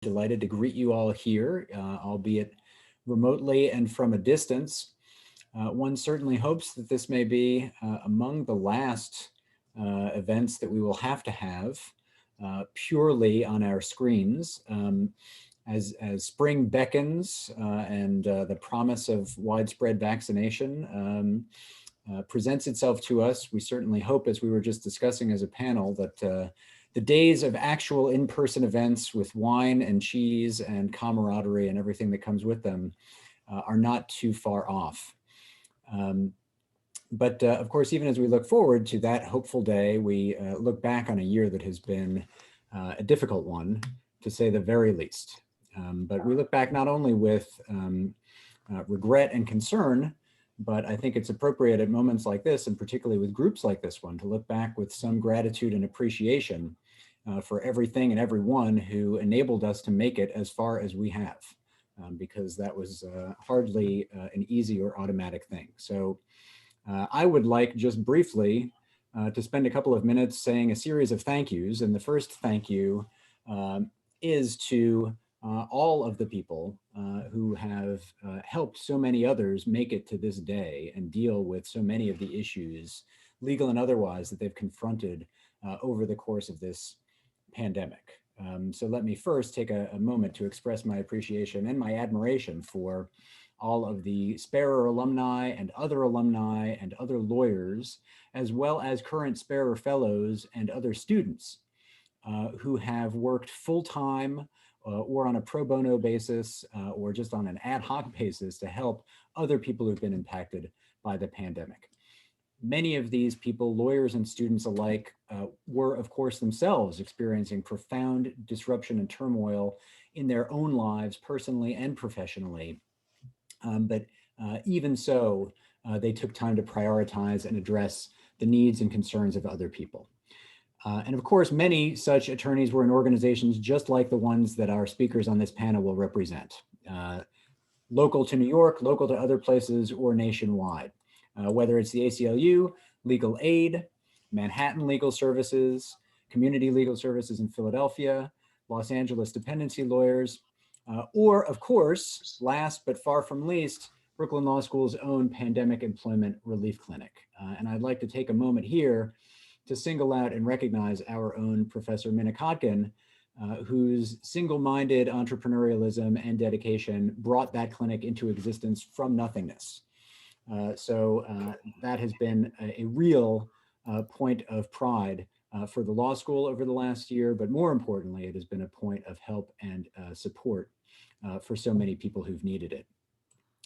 Delighted to greet you all here, albeit remotely and from a distance. One certainly hopes that this may be among the last events that we will have to have purely on our screens. As spring beckons and the promise of widespread vaccination presents itself to us, we certainly hope, as we were just discussing as a panel, that the days of actual in-person events with wine and cheese and camaraderie and everything that comes with them are not too far off. But of course, even as we look forward to that hopeful day, we look back on a year that has been a difficult one, to say the very least. But we look back not only with regret and concern, but I think it's appropriate at moments like this, and particularly with groups like this one, to look back with some gratitude and appreciation for everything and everyone who enabled us to make it as far as we have, because that was hardly an easy or automatic thing. So I would like just briefly to spend a couple of minutes saying a series of thank yous. And the first thank you is to all of the people who have helped so many others make it to this day and deal with so many of the issues, legal and otherwise, that they've confronted over the course of this pandemic. So let me first take a moment to express my appreciation and my admiration for all of the Sparer alumni and other lawyers, as well as current Sparer fellows and other students who have worked full-time or on a pro bono basis or just on an ad hoc basis to help other people who've been impacted by the pandemic. Many of these people, lawyers and students alike, were of course themselves experiencing profound disruption and turmoil in their own lives, personally and professionally. But even so, they took time to prioritize and address the needs and concerns of other people. And of course, many such attorneys were in organizations just like the ones that our speakers on this panel will represent, local to New York, local to other places, or nationwide. Whether it's the ACLU, Legal Aid, Manhattan Legal Services, Community Legal Services in Philadelphia, Los Angeles Dependency Lawyers, or of course, last but far from least, Brooklyn Law School's own Pandemic Employment Relief Clinic. And I'd like to take a moment here to single out and recognize our own Professor Minnick-Hodgkin, whose single-minded entrepreneurialism and dedication brought that clinic into existence from nothingness. So that has been a real point of pride for the law school over the last year, but more importantly, it has been a point of help and support for so many people who've needed it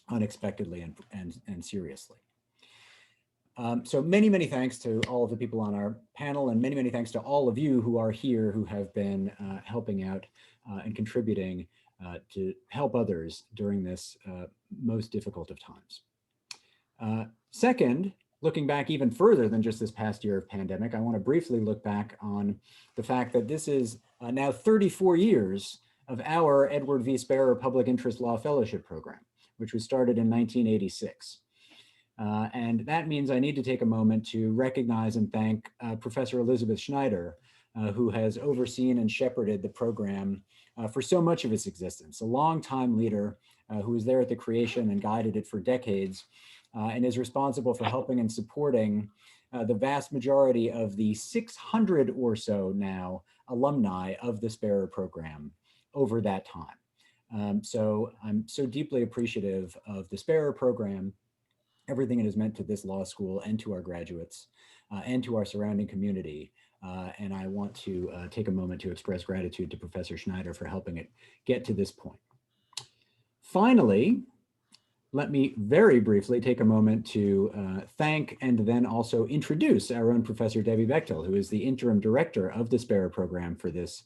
unexpectedly and seriously. So many thanks to all of the people on our panel, and many thanks to all of you who are here who have been helping out and contributing to help others during this most difficult of times. Second, looking back even further than just this past year of pandemic, I want to briefly look back on the fact that this is now 34 years of our Edward V. Sparer Public Interest Law Fellowship Program, which was started in 1986. And that means I need to take a moment to recognize and thank Professor Elizabeth Schneider, who has overseen and shepherded the program for so much of its existence, a longtime leader who was there at the creation and guided it for decades, and is responsible for helping and supporting the vast majority of the 600 or so now alumni of the Sparer program over that time. So I'm so deeply appreciative of the Sparer program, everything it has meant to this law school and to our graduates and to our surrounding community. And I want to take a moment to express gratitude to Professor Schneider for helping it get to this point. Finally, let me very briefly take a moment to thank and then also introduce our own Professor Debbie Bechtel, who is the interim director of the Sparer program for this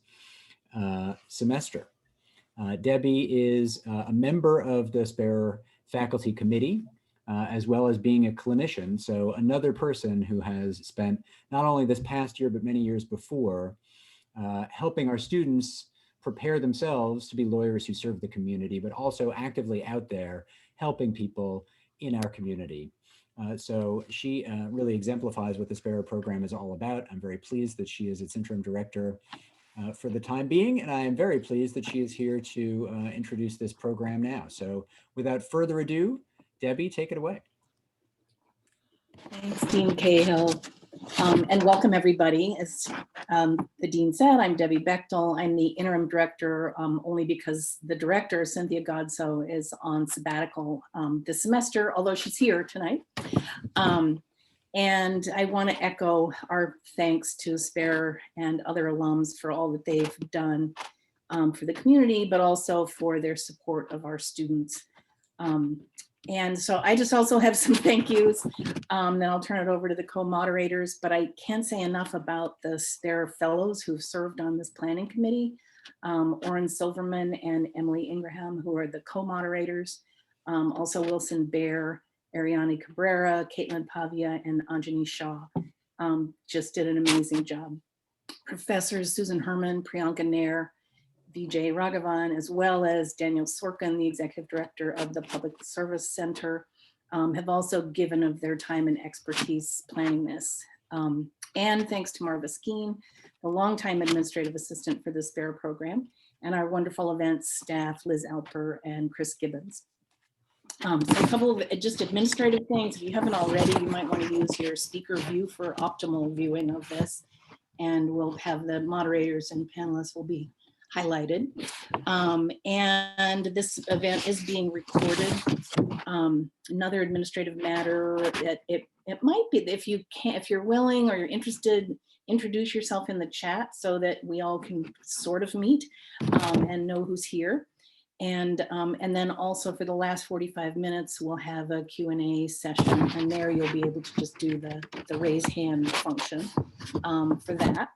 semester. Debbie is a member of the Sparer faculty committee, as well as being a clinician. So another person who has spent not only this past year, but many years before, helping our students prepare themselves to be lawyers who serve the community, but also actively out there helping people in our community. So she really exemplifies what the Sparer program is all about. I'm very pleased that she is its interim director. for the time being, and I am very pleased that she is here to introduce this program now. So without further ado, Debbie, take it away. Thanks, Dean Cahill, and welcome everybody. As the Dean said, I'm Debbie Bechtel. I'm the interim director only because the director, Cynthia Godso, is on sabbatical this semester, although she's here tonight. And I want to echo our thanks to SPARE and other alums for all that they've done for the community, but also for their support of our students. And so I just also have some thank yous. Then I'll turn it over to the co-moderators, but I can't say enough about the SPARE fellows who've served on this planning committee, Oren Silverman and Emily Ingraham, who are the co-moderators, also Wilson Bear, Ariane Cabrera, Caitlin Pavia, and Anjani Shah just did an amazing job. Professors Susan Herman, Priyanka Nair, Vijay Raghavan, as well as Daniel Sorkin, the executive director of the Public Service Center, have also given of their time and expertise planning this. And thanks to Marva Skeen, the longtime administrative assistant for the SPARE program, and our wonderful events staff, Liz Alper and Chris Gibbons. So a couple of just administrative things. If you haven't already, you might want to use your speaker view for optimal viewing of this. And we'll have the moderators and panelists will be highlighted. And this event is being recorded. Another administrative matter that it might be, if you're willing or you're interested, introduce yourself in the chat so that we all can sort of meet and know who's here. And then also for the last 45 minutes, we'll have a Q&A session, and there you'll be able to just do the raise hand function for that.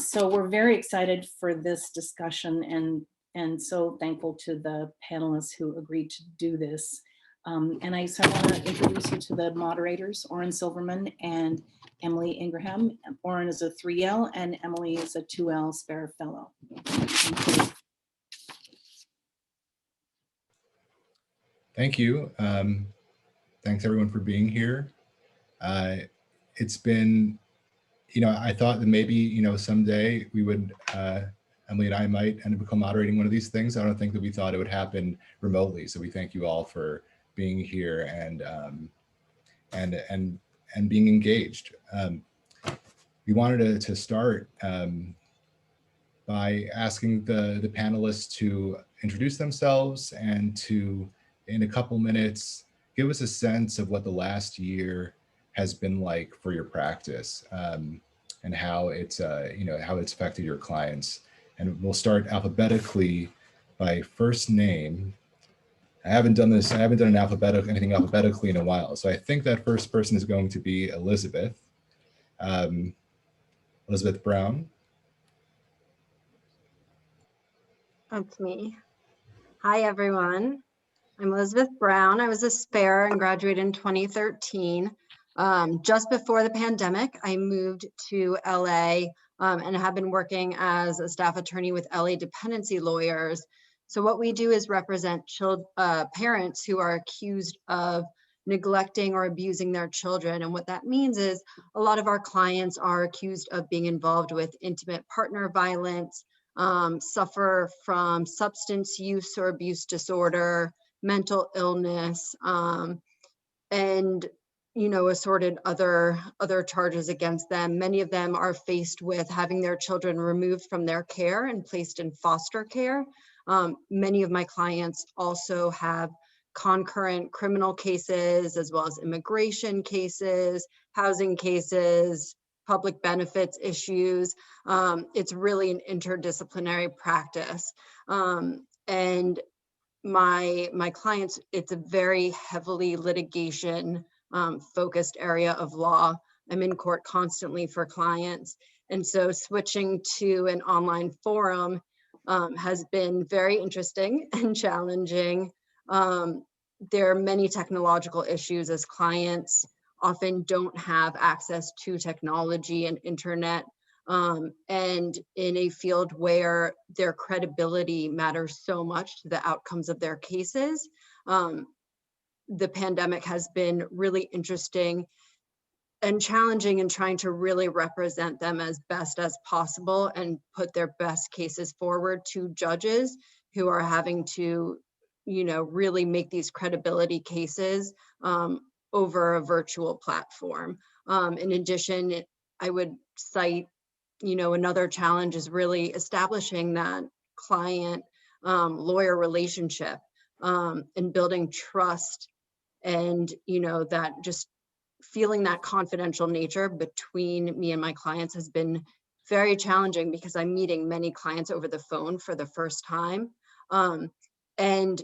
So we're very excited for this discussion and so thankful to the panelists who agreed to do this. And I want to introduce you to the moderators, Oren Silverman and Emily Ingraham. Oren is a 3L and Emily is a 2L SPARE fellow. Thank you. Thanks everyone for being here. It's been, I thought that maybe, someday we would, Emily and I might end up co-moderating one of these things. I don't think that we thought it would happen remotely. So we thank you all for being here and being engaged. We wanted to start by asking the panelists to introduce themselves and to, in a couple minutes, give us a sense of what the last year has been like for your practice and how it's how it's affected your clients. And we'll start alphabetically by first name. I haven't done anything alphabetically in a while. So I think that first person is going to be Elizabeth. Elizabeth Brown. That's me. Hi, everyone. I'm Elizabeth Brown. I was a SPARE and graduated in 2013. Just before the pandemic, I moved to LA and have been working as a staff attorney with LA dependency lawyers. So what we do is represent parents who are accused of neglecting or abusing their children. And what that means is a lot of our clients are accused of being involved with intimate partner violence, suffer from substance use or abuse disorder, mental illness, and assorted other charges against them. Many of them are faced with having their children removed from their care and placed in foster care. Many of my clients also have concurrent criminal cases, as well as immigration cases, housing cases, public benefits issues. It's really an interdisciplinary practice. And my clients, it's a very heavily litigation focused area of law. I'm in court constantly for clients. And so switching to an online forum has been very interesting and challenging. There are many technological issues as clients often don't have access to technology and internet. And in a field where their credibility matters so much to the outcomes of their cases, the pandemic has been really interesting and challenging in trying to really represent them as best as possible and put their best cases forward to judges who are having to, really make these credibility cases over a virtual platform. In addition, I would cite, another challenge is really establishing that client lawyer relationship and building trust, and that just feeling that confidential nature between me and my clients has been very challenging, because I'm meeting many clients over the phone for the first time. And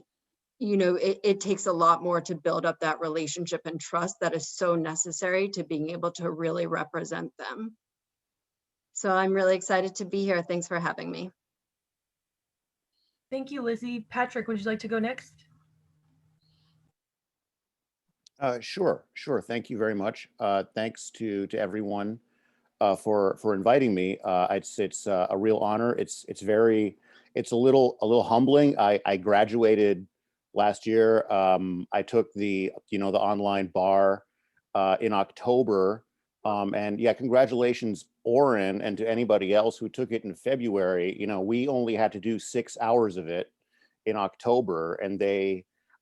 it takes a lot more to build up that relationship and trust that is so necessary to being able to really represent them. So I'm really excited to be here. Thanks for having me. Thank you, Lizzie. Patrick, would you like to go next? Sure. Thank you very much. Thanks to everyone for inviting me. It's a real honor. It's a little humbling. I graduated last year. I took the online bar in October, and yeah, congratulations, Oren, and to anybody else who took it in February. We only had to do 6 hours of it in October, and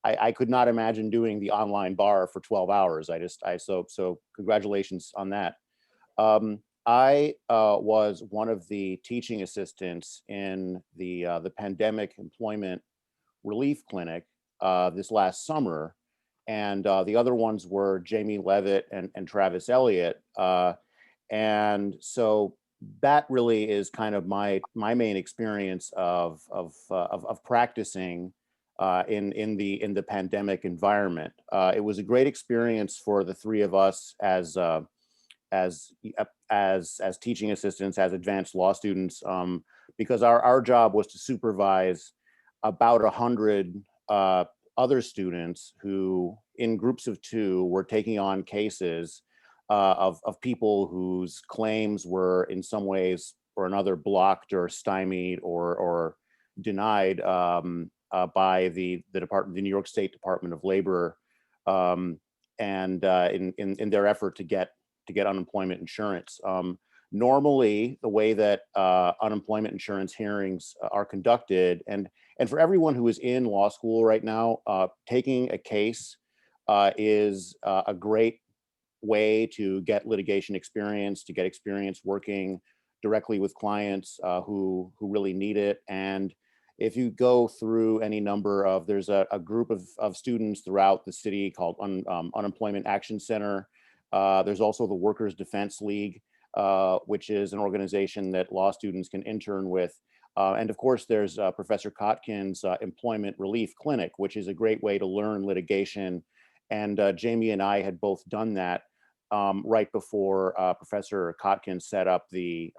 I could not imagine doing the online bar for 12 hours. So congratulations on that. I was one of the teaching assistants in the pandemic employment relief clinic this last summer, and the other ones were Jamie Levitt and Travis Elliott. And so that really is kind of my main experience of practicing in the pandemic environment. It was a great experience for the three of us as teaching assistants, as advanced law students, because our job was to supervise about 100 other students who, in groups of 2, were taking on cases of people whose claims were in some ways or another blocked or stymied or denied by the New York State Department of Labor, and in their effort to get unemployment insurance. Normally, the way that unemployment insurance hearings are conducted, and for everyone who is in law school right now, taking a case is a great way to get litigation experience, to get experience working directly with clients who really need it. And if you go through any number of, there's a group of students throughout the city called Unemployment Action Center. There's also the Workers Defense League, which is an organization that law students can intern with. And of course, there's Professor Kotkin's Employment Relief Clinic, which is a great way to learn litigation. And Jamie and I had both done that right before Professor Kotkin set up the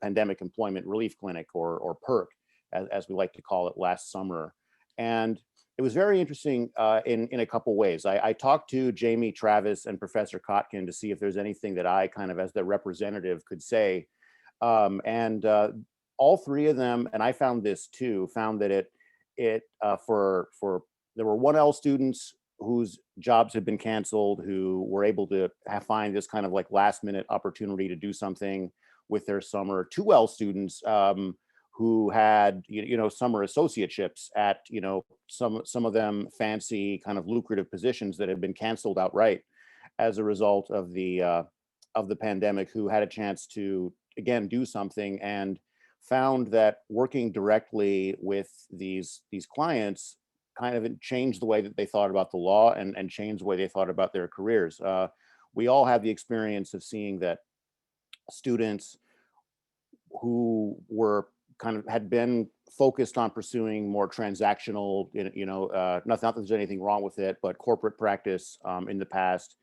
Pandemic Employment Relief Clinic, or PERC, as we like to call it, last summer. And it was very interesting in a couple ways. I talked to Jamie, Travis, and Professor Kotkin to see if there's anything that I kind of, as the representative, could say. And all three of them, and I found this too, found that there were 1L students whose jobs had been canceled, who were able to find this kind of like last minute opportunity to do something with their summer. 2L students who had summer associateships at some of them fancy kind of lucrative positions that had been canceled outright as a result of the pandemic, who had a chance to again do something, and found that working directly with these clients kind of changed the way that they thought about the law, and changed the way they thought about their careers. We all have the experience of seeing that students who were had been focused on pursuing more transactional, not that there's anything wrong with it, but corporate practice in the past,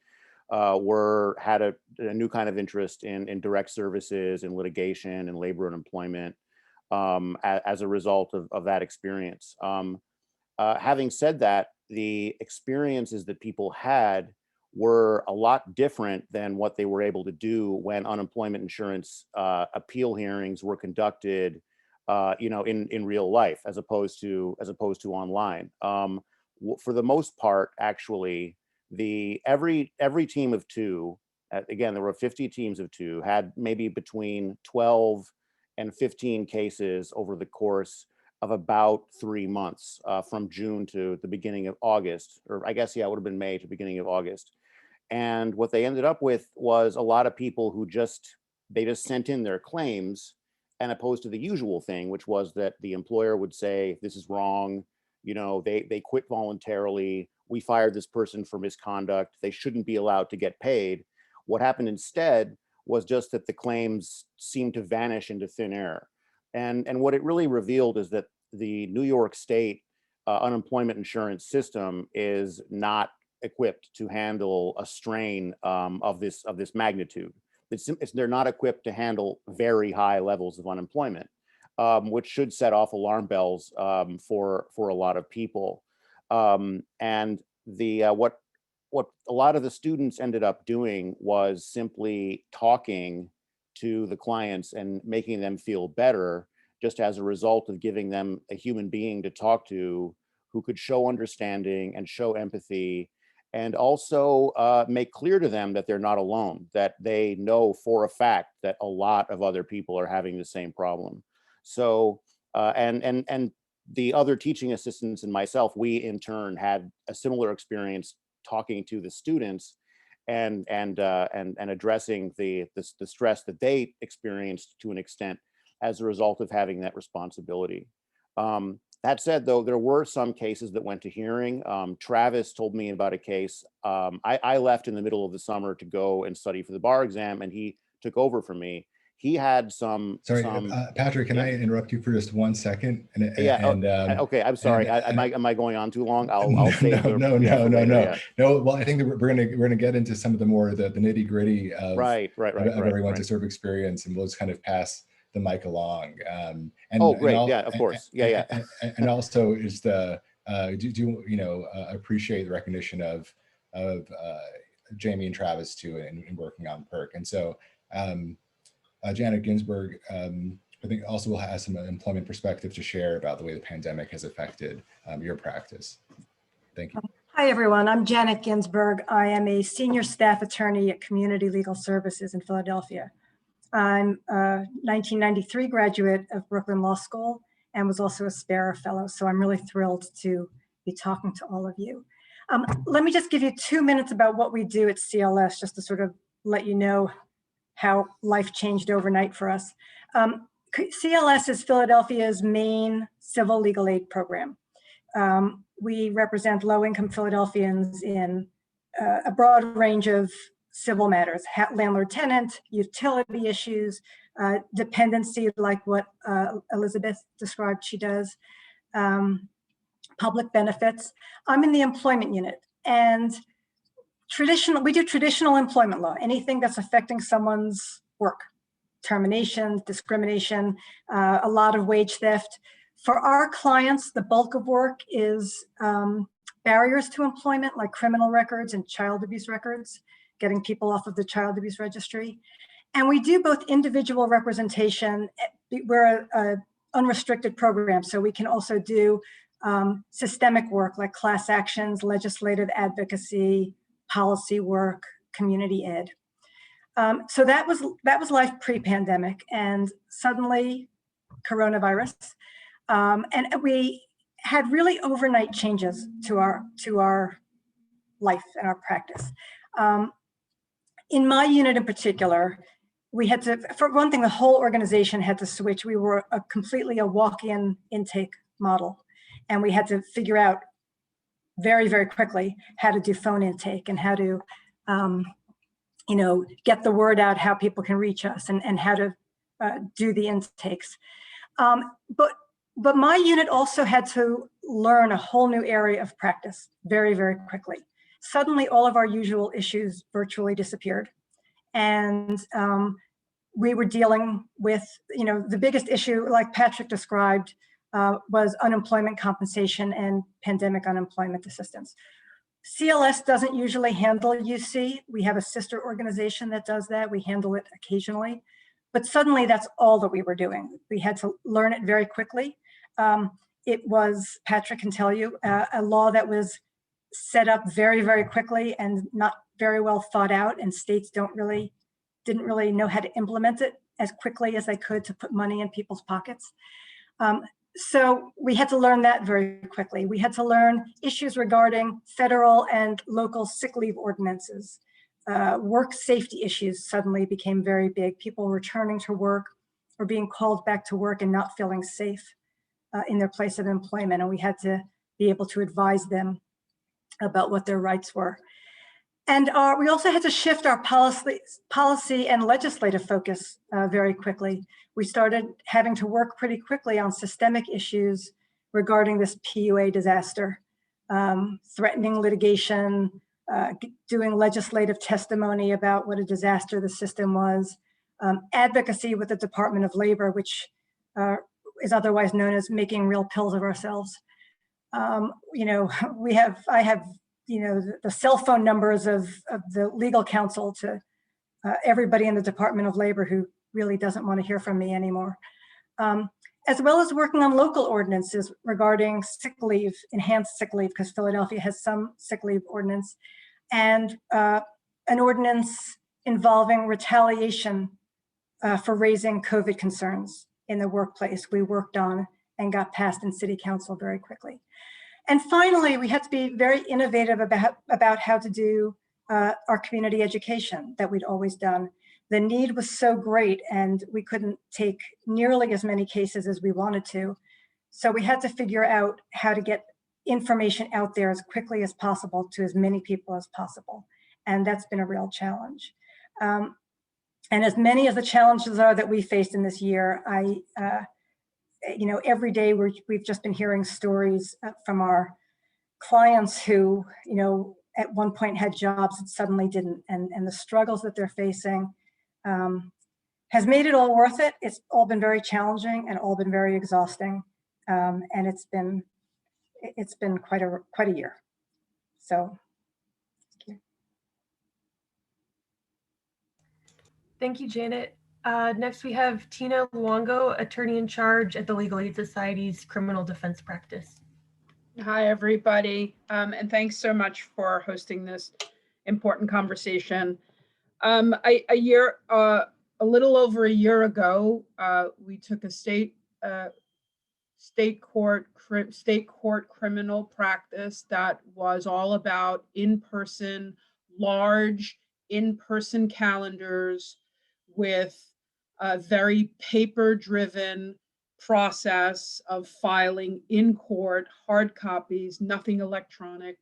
had a new kind of interest in direct services and litigation and labor and employment as a result of that experience. Having said that, the experiences that people had were a lot different than what they were able to do when unemployment insurance appeal hearings were conducted, in real life, as opposed to online. For the most part, actually, every team of 2 again, there were 50 teams of 2, had maybe between 12 and 15 cases over the course of about 3 months, from June to the beginning of August, or I guess, yeah, it would have been May to beginning of August. And what they ended up with was a lot of people who just sent in their claims, and opposed to the usual thing, which was that the employer would say, this is wrong, you know, they quit voluntarily, we fired this person for misconduct, they shouldn't be allowed to get paid. What happened instead was just that the claims seemed to vanish into thin air. And what it really revealed is that the New York State unemployment insurance system is not equipped to handle a strain of this magnitude. They're not equipped to handle very high levels of unemployment, which should set off alarm bells for a lot of people. And what a lot of the students ended up doing was simply talking to the clients and making them feel better, just as a result of giving them a human being to talk to who could show understanding and show empathy, and also make clear to them that they're not alone, that they know for a fact that a lot of other people are having the same problem. So, and the other teaching assistants and myself, we in turn had a similar experience talking to the students and addressing the stress that they experienced to an extent as a result of having that responsibility. That said, though, there were some cases that went to hearing. Travis told me about a case. I left in the middle of the summer to go and study for the bar exam, and he took over for me. He had some. Sorry, Patrick, can I interrupt you for just 1 second? Okay, I'm sorry. Am I going on too long? I'll save no. Well, I think that we're gonna get into some of the more the nitty gritty of everyone's sort of experience, and we'll just kind of pass the mic along. Of course. And also is the appreciate the recognition of Jamie and Travis too in working on PERC. And so Janet Ginsberg, I think also will have some employment perspective to share about the way the pandemic has affected your practice. Thank you. Hi, everyone. I'm Janet Ginsberg. I am a senior staff attorney at Community Legal Services in Philadelphia. I'm a 1993 graduate of Brooklyn Law School and was also a Sparrow Fellow. So I'm really thrilled to be talking to all of you. Let me just give you 2 minutes about what we do at CLS, just to sort of let you know how life changed overnight for us. CLS is Philadelphia's main civil legal aid program. We represent low-income Philadelphians in a broad range of civil matters, landlord-tenant, utility issues, dependency, like what Elizabeth described she does, public benefits. I'm in the employment unit, and we do traditional employment law, anything that's affecting someone's work, termination, discrimination, a lot of wage theft. For our clients, the bulk of work is barriers to employment, like criminal records and child abuse records, getting people off of the child abuse registry. And we do both individual representation. We're an unrestricted program, so we can also do systemic work like class actions, legislative advocacy, policy work, community ed. So that was life pre-pandemic, and suddenly coronavirus. And we had really overnight changes to our life and our practice. In my unit in particular, we had to, for one thing, the whole organization had to switch. We were completely a walk-in intake model, and we had to figure out very, very quickly how to do phone intake and how to, get the word out, how people can reach us, and how to do the intakes. But my unit also had to learn a whole new area of practice very, very quickly. Suddenly, all of our usual issues virtually disappeared. And we were dealing with, the biggest issue, like Patrick described, was unemployment compensation and pandemic unemployment assistance. CLS doesn't usually handle UC. We have a sister organization that does that. We handle it occasionally. But suddenly, that's all that we were doing. We had to learn it very quickly. It was, Patrick can tell you, a law that was set up very, very quickly and not very well thought out, and states didn't really know how to implement it as quickly as they could to put money in people's pockets. So we had to learn that very quickly. We had to learn issues regarding federal and local sick leave ordinances. Work safety issues suddenly became very big. People returning to work or being called back to work and not feeling safe in their place of employment. And we had to be able to advise them about what their rights were. And we also had to shift our policy and legislative focus very quickly. We started having to work pretty quickly on systemic issues regarding this PUA disaster, threatening litigation, doing legislative testimony about what a disaster the system was, advocacy with the Department of Labor, which is otherwise known as making real pills of ourselves. You know, I have you know, the cell phone numbers of the legal counsel to everybody in the Department of Labor who really doesn't want to hear from me anymore. As well as working on local ordinances regarding sick leave, enhanced sick leave, because Philadelphia has some sick leave ordinance, and an ordinance involving retaliation for raising COVID concerns in the workplace we worked on and got passed in City Council very quickly. And finally, we had to be very innovative about how to do our community education that we'd always done. The need was so great and we couldn't take nearly as many cases as we wanted to. So we had to figure out how to get information out there as quickly as possible to as many people as possible. And that's been a real challenge. And as many of the challenges are that we faced in this year, you know, every day we've just been hearing stories from our clients who, you know, at one point had jobs that suddenly didn't, and the struggles that they're facing has made it all worth it. It's all been very challenging and all been very exhausting, and it's been quite a year. So, thank you. Thank you, Janet. Next, we have Tina Luongo, attorney in charge at the Legal Aid Society's Criminal Defense Practice. Hi, everybody, and thanks so much for hosting this important conversation. A little over a year ago, we took a state court criminal practice that was all about in-person, large in-person calendars with a very paper-driven process of filing in court, hard copies, nothing electronic.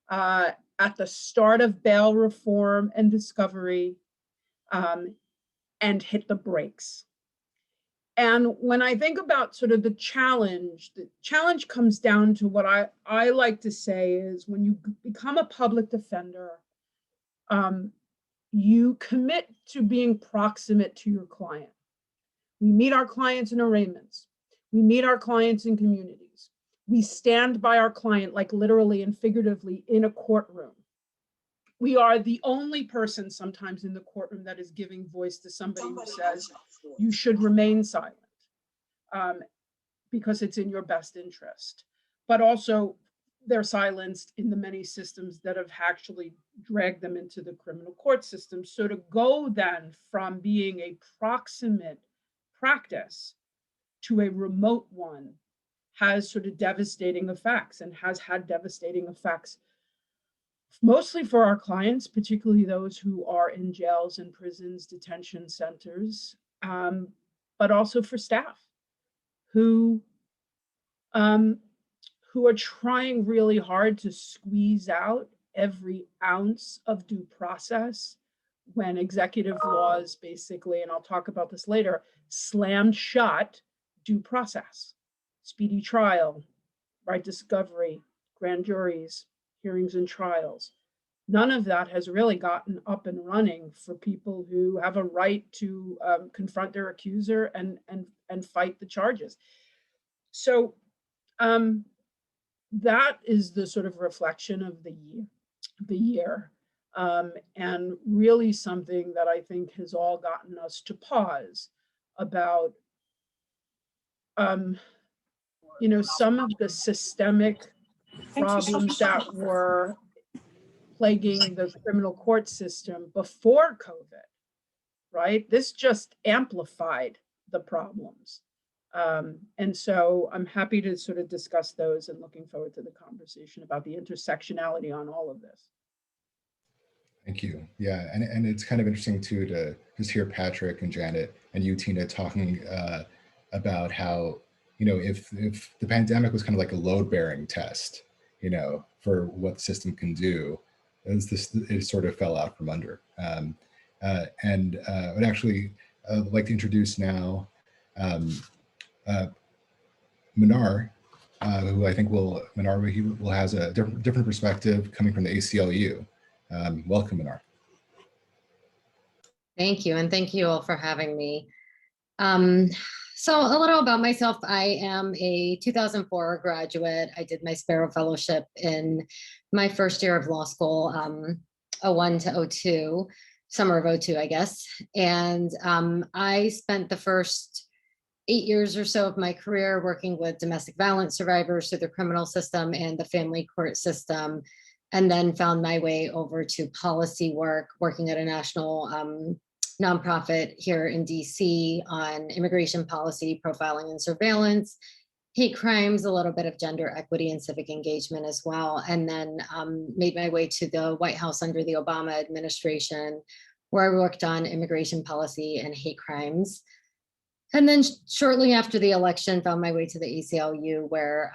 At the start of bail reform and discovery, and hit the brakes. And when I think about sort of the challenge comes down to what I like to say is when you become a public defender, you commit to being proximate to your client. We meet our clients in arraignments. We meet our clients in communities. We stand by our client, like literally and figuratively, in a courtroom. We are the only person sometimes in the courtroom that is giving voice to somebody who says you should remain silent because it's in your best interest. But also they're silenced in the many systems that have actually dragged them into the criminal court system. So to go then from being a proximate practice to a remote one has sort of devastating effects and has had devastating effects mostly for our clients, particularly those who are in jails and prisons, detention centers, but also for staff who are trying really hard to squeeze out every ounce of due process when executive laws basically, and I'll talk about this later, slammed shut due process, speedy trial, right discovery, grand juries, hearings and trials. None of that has really gotten up and running for people who have a right to confront their accuser and fight the charges. So that is the sort of reflection of the year, and really something that I think has all gotten us to pause about some of the systemic problems that were plaguing the criminal court system before COVID, right? This just amplified the problems. And so I'm happy to sort of discuss those and looking forward to the conversation about the intersectionality on all of this. Thank you. Yeah, and it's kind of interesting too to just hear Patrick and Janet and you, Tina, talking about how, you know, if the pandemic was kind of like a load-bearing test, you know, for what the system can do, it sort of fell out from under. I would actually like to introduce now Minar, who I think will has a different perspective coming from the ACLU. Welcome, Minar. Thank you, and thank you all for having me. So a little about myself. I am a 2004 graduate. I did my Sparrow Fellowship in my first year of law school, 01 to 02, summer of 02, I guess. And I spent the first 8 years or so of my career working with domestic violence survivors through the criminal system and the family court system, and then found my way over to policy work, working at a national nonprofit here in DC on immigration policy, profiling and surveillance, hate crimes, a little bit of gender equity and civic engagement as well. And then made my way to the White House under the Obama administration, where I worked on immigration policy and hate crimes. And then shortly after the election, found my way to the ACLU, where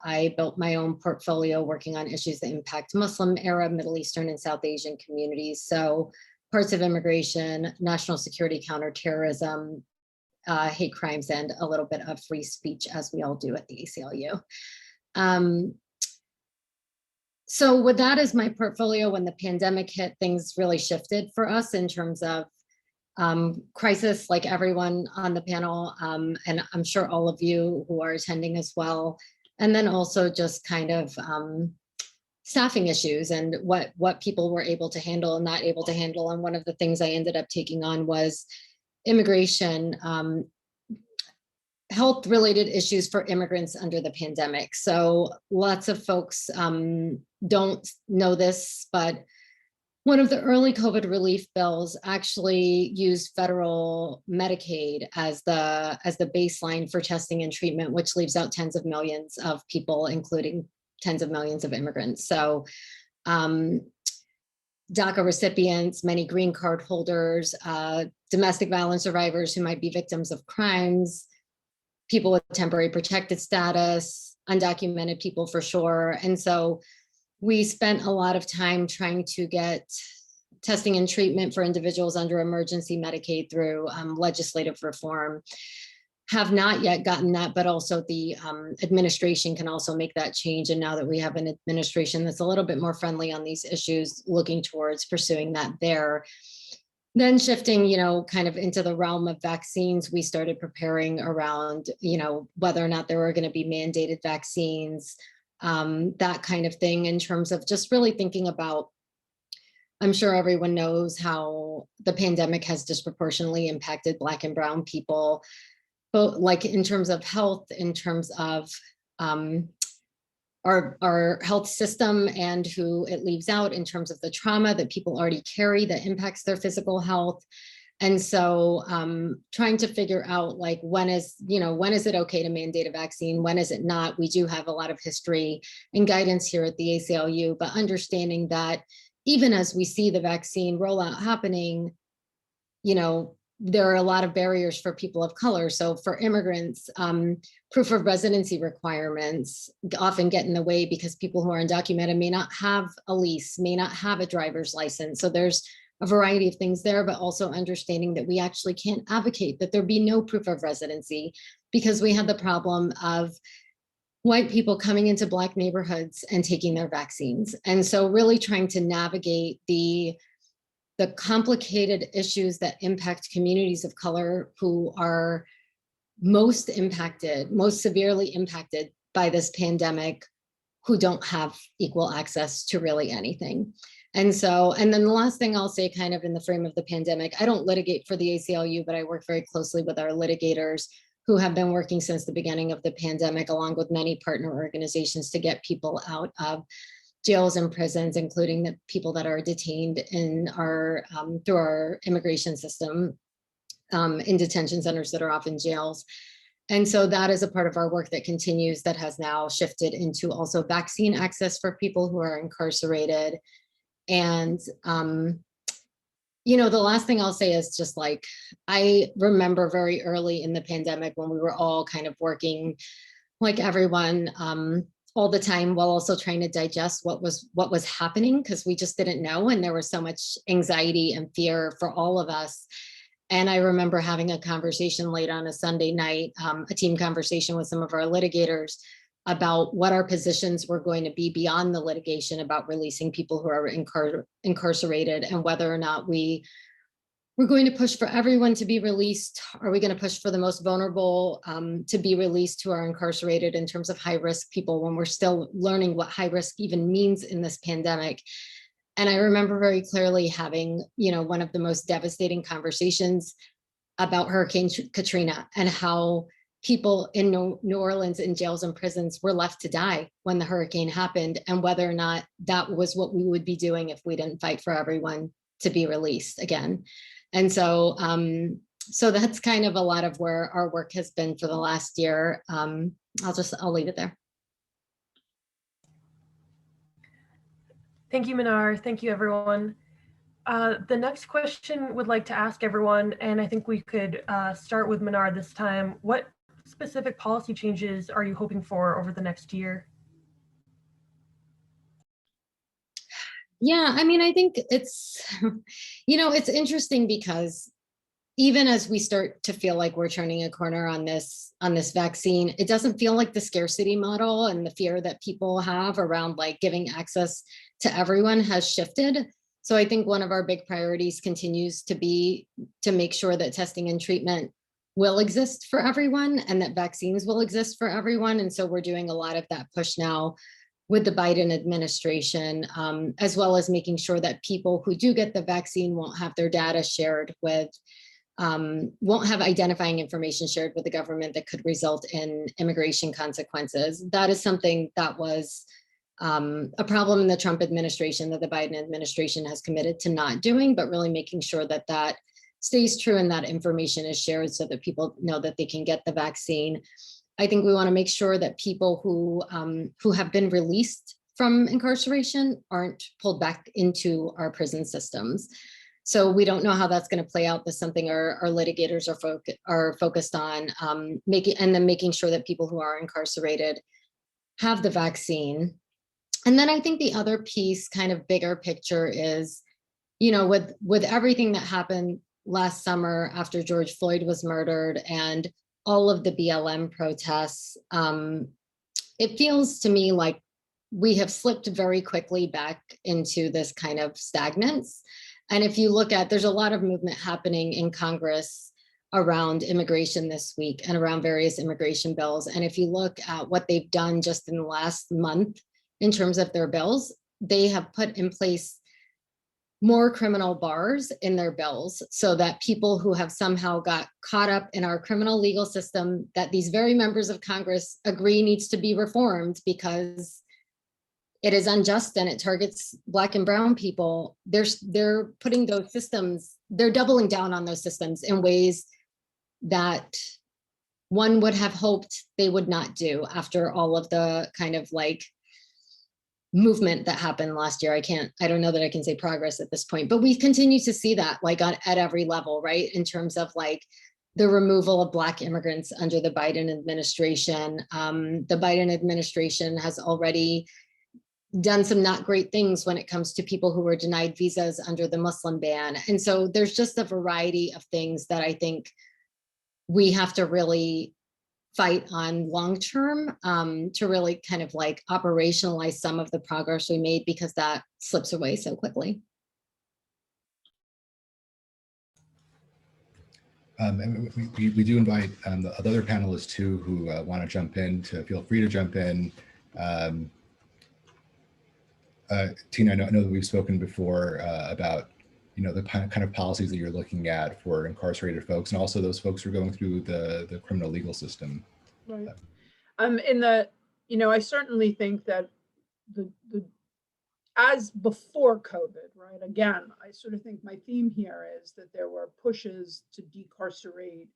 I built my own portfolio working on issues that impact Muslim, Arab, Middle Eastern, and South Asian communities. So parts of immigration, national security, counterterrorism, hate crimes, and a little bit of free speech, as we all do at the ACLU. So with that as my portfolio, when the pandemic hit, things really shifted for us in terms of crisis, like everyone on the panel, and I'm sure all of you who are attending as well. And then also just kind of staffing issues and what people were able to handle and not able to handle. And one of the things I ended up taking on was immigration, health related issues for immigrants under the pandemic. So lots of folks don't know this, but one of the early COVID relief bills actually used federal Medicaid as the baseline for testing and treatment, which leaves out tens of millions of people, including tens of millions of immigrants. So DACA recipients, many green card holders, domestic violence survivors who might be victims of crimes, people with temporary protected status, undocumented people for sure. And so we spent a lot of time trying to get testing and treatment for individuals under emergency Medicaid through legislative reform. Have not yet gotten that, but also the administration can also make that change. And now that we have an administration that's a little bit more friendly on these issues, looking towards pursuing that there. Then shifting, kind of into the realm of vaccines, we started preparing around, whether or not there were going to be mandated vaccines, that kind of thing, in terms of just really thinking about, I'm sure everyone knows how the pandemic has disproportionately impacted Black and Brown people, but like in terms of health, in terms of our health system and who it leaves out in terms of the trauma that people already carry that impacts their physical health. And so trying to figure out like, when is it okay to mandate a vaccine? When is it not? We do have a lot of history and guidance here at the ACLU, but understanding that even as we see the vaccine rollout happening, there are a lot of barriers for people of color. So for immigrants, proof of residency requirements often get in the way because people who are undocumented may not have a lease, may not have a driver's license. So there's a variety of things there, but also understanding that we actually can't advocate that there be no proof of residency because we had the problem of white people coming into Black neighborhoods and taking their vaccines. And so really trying to navigate the complicated issues that impact communities of color who are most severely impacted by this pandemic, who don't have equal access to really anything. And then the last thing I'll say, kind of in the frame of the pandemic, I don't litigate for the ACLU, but I work very closely with our litigators who have been working since the beginning of the pandemic, along with many partner organizations, to get people out of jails and prisons, including the people that are detained in our through our immigration system, in detention centers that are often jails. And so that is a part of our work that continues, that has now shifted into also vaccine access for people who are incarcerated. And, you know, the last thing I'll say is just like, I remember very early in the pandemic when we were all kind of working like everyone all the time, while also trying to digest what was happening, because we just didn't know. And there was so much anxiety and fear for all of us. And I remember having a conversation late on a Sunday night, a team conversation with some of our litigators about what our positions were going to be beyond the litigation about releasing people who are incarcerated, and whether or not we're going to push for everyone to be released. Are we going to push for the most vulnerable to be released who are incarcerated in terms of high risk people, when we're still learning what high risk even means in this pandemic? And I remember very clearly having, you know, one of the most devastating conversations about Hurricane Katrina, and how people in New Orleans in jails and prisons were left to die when the hurricane happened, and whether or not that was what we would be doing if we didn't fight for everyone to be released again. And so, so that's kind of a lot of where our work has been for the last year. I'll leave it there. Thank you, Minar. Thank you, everyone. The next question would like to ask everyone, and I think we could start with Minar this time. What specific policy changes are you hoping for over the next year? Yeah, I mean, I think it's, you know, it's interesting because even as we start to feel like we're turning a corner on this vaccine, it doesn't feel like the scarcity model and the fear that people have around like giving access to everyone has shifted. So I think one of our big priorities continues to be to make sure that testing and treatment will exist for everyone, and that vaccines will exist for everyone. And so we're doing a lot of that push now with the Biden administration, as well as making sure that people who do get the vaccine won't have their data shared with, won't have identifying information shared with the government that could result in immigration consequences. That is something that was a problem in the Trump administration that the Biden administration has committed to not doing, but really making sure that that stays true and that information is shared so that people know that they can get the vaccine. I think we want to make sure that people who have been released from incarceration aren't pulled back into our prison systems. So we don't know how that's going to play out. That's something our litigators are focused on, making sure that people who are incarcerated have the vaccine. And then I think the other piece, kind of bigger picture, is, you know, with everything that happened last summer after George Floyd was murdered and all of the BLM protests, it feels to me like we have slipped very quickly back into this kind of stagnance. And if you look at, there's a lot of movement happening in Congress around immigration this week and around various immigration bills. And if you look at what they've done just in the last month in terms of their bills, they have put in place more criminal bars in their bills so that people who have somehow got caught up in our criminal legal system that these very members of Congress agree needs to be reformed because it is unjust and it targets Black and brown people, they're putting those systems, they're doubling down on those systems in ways that one would have hoped they would not do after all of the kind of like movement that happened last year. I don't know that I can say progress at this point, but we continue to see that like at every level, right? In terms of like the removal of Black immigrants under the Biden administration. The Biden administration has already done some not great things when it comes to people who were denied visas under the Muslim ban. And so there's just a variety of things that I think we have to really fight on long term to really kind of like operationalize some of the progress we made, because that slips away so quickly. And we do invite the other panelists too who want to jump in to feel free to jump in. Tina, I know that we've spoken before about, you know, the kind of policies that you're looking at for incarcerated folks and also those folks who are going through the criminal legal system. Right. I certainly think that the as before COVID, right? Again, I sort of think my theme here is that there were pushes to decarcerate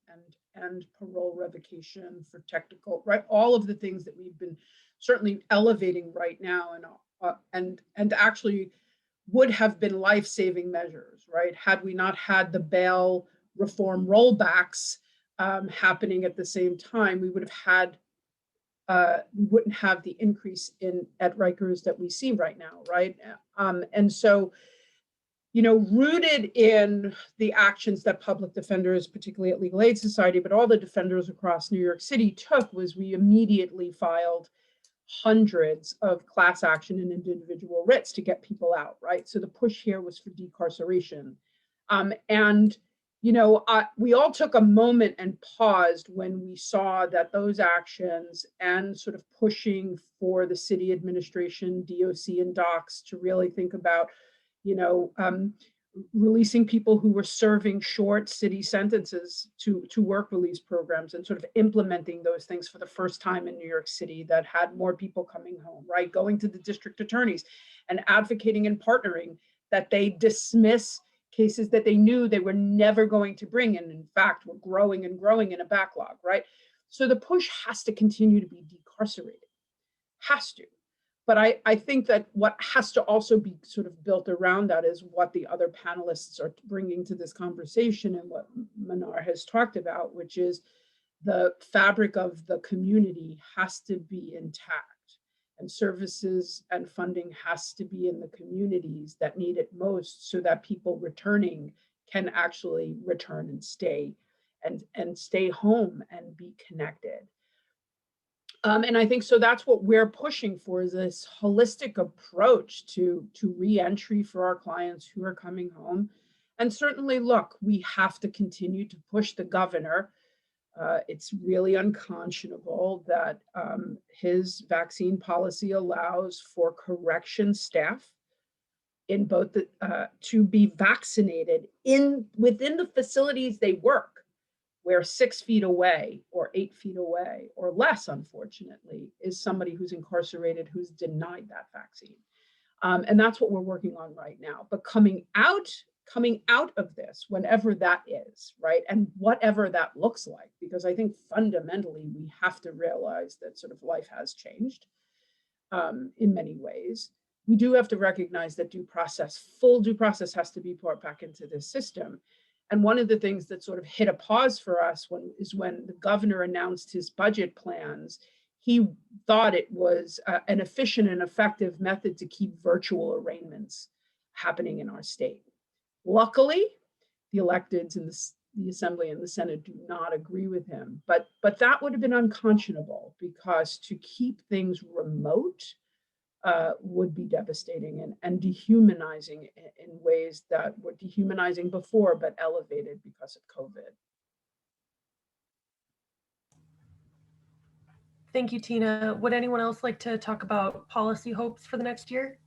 and parole revocation for technical, right? All of the things that we've been certainly elevating right now, and actually would have been life-saving measures, right? Had we not had the bail reform rollbacks happening at the same time, we would have had we wouldn't have the increase at Rikers that we see right now, right? And so, you know, rooted in the actions that public defenders, particularly at Legal Aid Society, but all the defenders across New York City took, was we immediately filed hundreds of class action and individual writs to get people out, right? So the push here was for decarceration. And you know, we all took a moment and paused when we saw that those actions and sort of pushing for the city administration, DOC and docs to really think about, you know, releasing people who were serving short city sentences to work release programs and sort of implementing those things for the first time in New York City that had more people coming home, right? Going to the district attorneys and advocating and partnering that they dismiss cases that they knew they were never going to bring, and in fact were growing and growing in a backlog, right? So the push has to continue to be decarcerated, has to. But I think that what has to also be sort of built around that is what the other panelists are bringing to this conversation and what Manar has talked about, which is the fabric of the community has to be intact. And services and funding has to be in the communities that need it most so that people returning can actually return and stay home and be connected. And I think so that's what we're pushing for, is this holistic approach to re-entry for our clients who are coming home. And certainly, look, we have to continue to push the governor. It's really unconscionable that his vaccine policy allows for correction staff in both the, to be vaccinated within the facilities they work, where 6 feet away or 8 feet away or less, unfortunately, is somebody who's incarcerated who's denied that vaccine. And that's what we're working on right now. But coming out of this, whenever that is, right, and whatever that looks like, because I think fundamentally we have to realize that sort of life has changed in many ways. We do have to recognize that full due process has to be brought back into this system. And one of the things that sort of hit a pause for us is when the governor announced his budget plans. He thought it was an efficient and effective method to keep virtual arraignments happening in our state. Luckily, the electeds in the Assembly and the Senate do not agree with him, but that would have been unconscionable, because to keep things remote would be devastating and dehumanizing in ways that were dehumanizing before, but elevated because of COVID. Thank you, Tina. Would anyone else like to talk about policy hopes for the next year?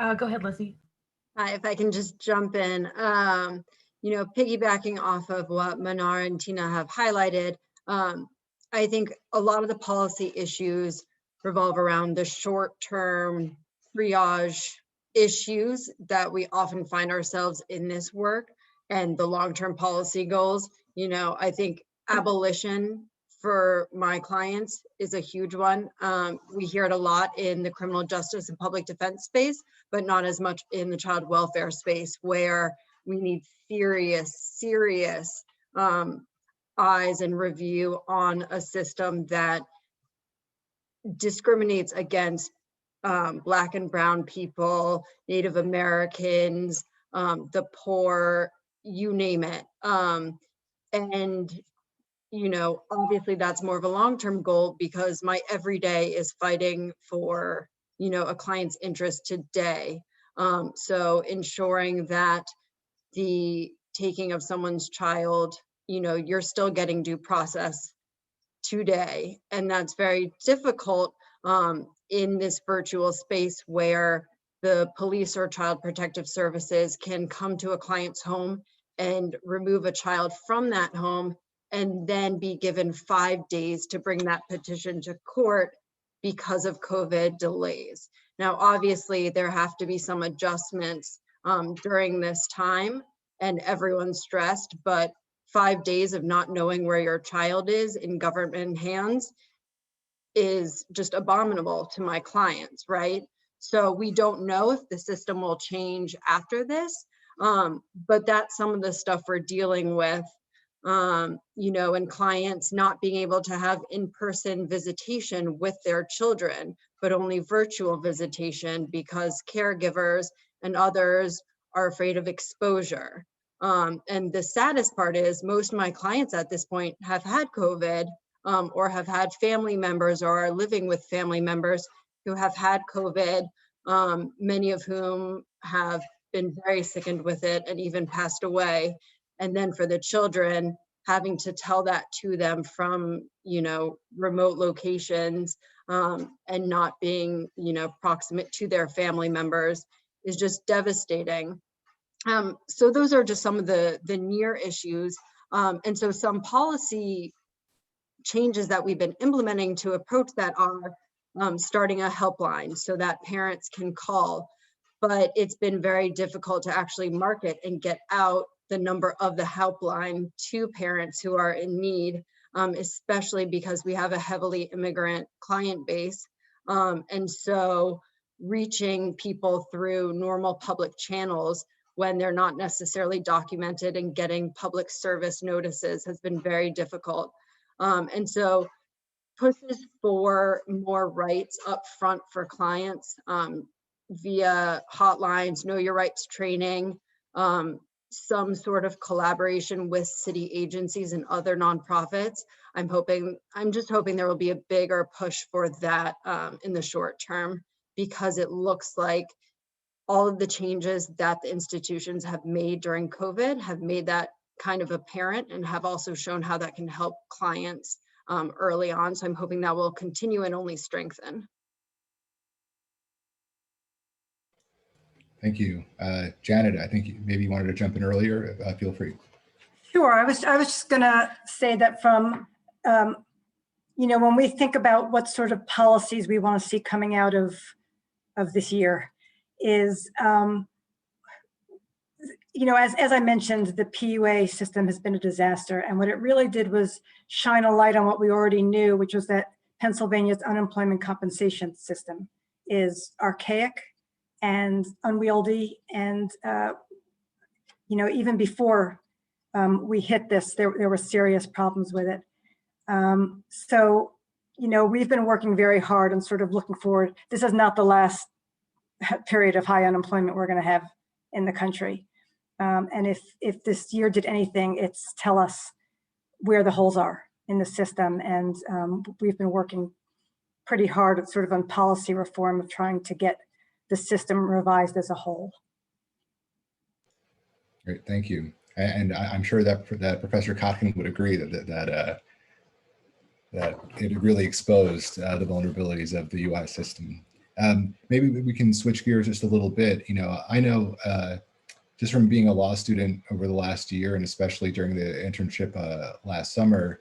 Go ahead, Lizzie. Hi, if I can just jump in, you know, piggybacking off of what Manar and Tina have highlighted, I think a lot of the policy issues revolve around the short-term triage issues that we often find ourselves in this work, and the long-term policy goals. You know, I think abolition for my clients is a huge one. We hear it a lot in the criminal justice and public defense space, but not as much in the child welfare space, where we need serious eyes and review on a system that discriminates against Black and brown people, Native Americans, the poor, you name it. And you know, obviously that's more of a long-term goal, because my everyday is fighting for, you know, a client's interest today. So ensuring that the taking of someone's child, you know, you're still getting due process today. And that's very difficult in this virtual space where the police or child protective services can come to a client's home and remove a child from that home, and then be given 5 days to bring that petition to court because of COVID delays. Now, obviously, there have to be some adjustments during this time, and everyone's stressed, but 5 days of not knowing where your child is in government hands is just abominable to my clients, right? So we don't know if the system will change after this, but that's some of the stuff we're dealing with, you know, and clients not being able to have in-person visitation with their children, but only virtual visitation because caregivers and others are afraid of exposure. And the saddest part is most of my clients at this point have had COVID or have had family members or are living with family members who have had COVID, many of whom have been very sickened with it and even passed away. And then for the children, having to tell that to them from, you know, remote locations and not being, you know, proximate to their family members is just devastating. So those are just some of the near issues. And so some policy changes that we've been implementing to approach that are starting a helpline so that parents can call. But it's been very difficult to actually market and get out the number of the helpline to parents who are in need, especially because we have a heavily immigrant client base. And so reaching people through normal public channels when they're not necessarily documented and getting public service notices has been very difficult. And so pushes for more rights up front for clients via hotlines, know your rights training, some sort of collaboration with city agencies and other nonprofits. I'm just hoping there will be a bigger push for that in the short term, because it looks like all of the changes that the institutions have made during COVID have made that kind of apparent and have also shown how that can help clients early on. So I'm hoping that will continue and only strengthen. Thank you. Janet, I think maybe you wanted to jump in earlier. Feel free. Sure. I was just going to say that from, you know, when we think about what sort of policies we want to see coming out of this year is, you know, as I mentioned, the PUA system has been a disaster. And what it really did was shine a light on what we already knew, which was that Pennsylvania's unemployment compensation system is archaic and unwieldy. And, you know, even before we hit this, there were serious problems with it. So, you know, we've been working very hard and sort of looking forward. This is not the last period of high unemployment we're going to have in the country. And if this year did anything, it's tell us where the holes are in the system. And we've been working pretty hard at sort of on policy reform of trying to get the system revised as a whole. Great, thank you. And I'm sure that Professor Kotkin would agree that it really exposed the vulnerabilities of the UI system. Maybe we can switch gears just a little bit. You know, I know just from being a law student over the last year, and especially during the internship last summer,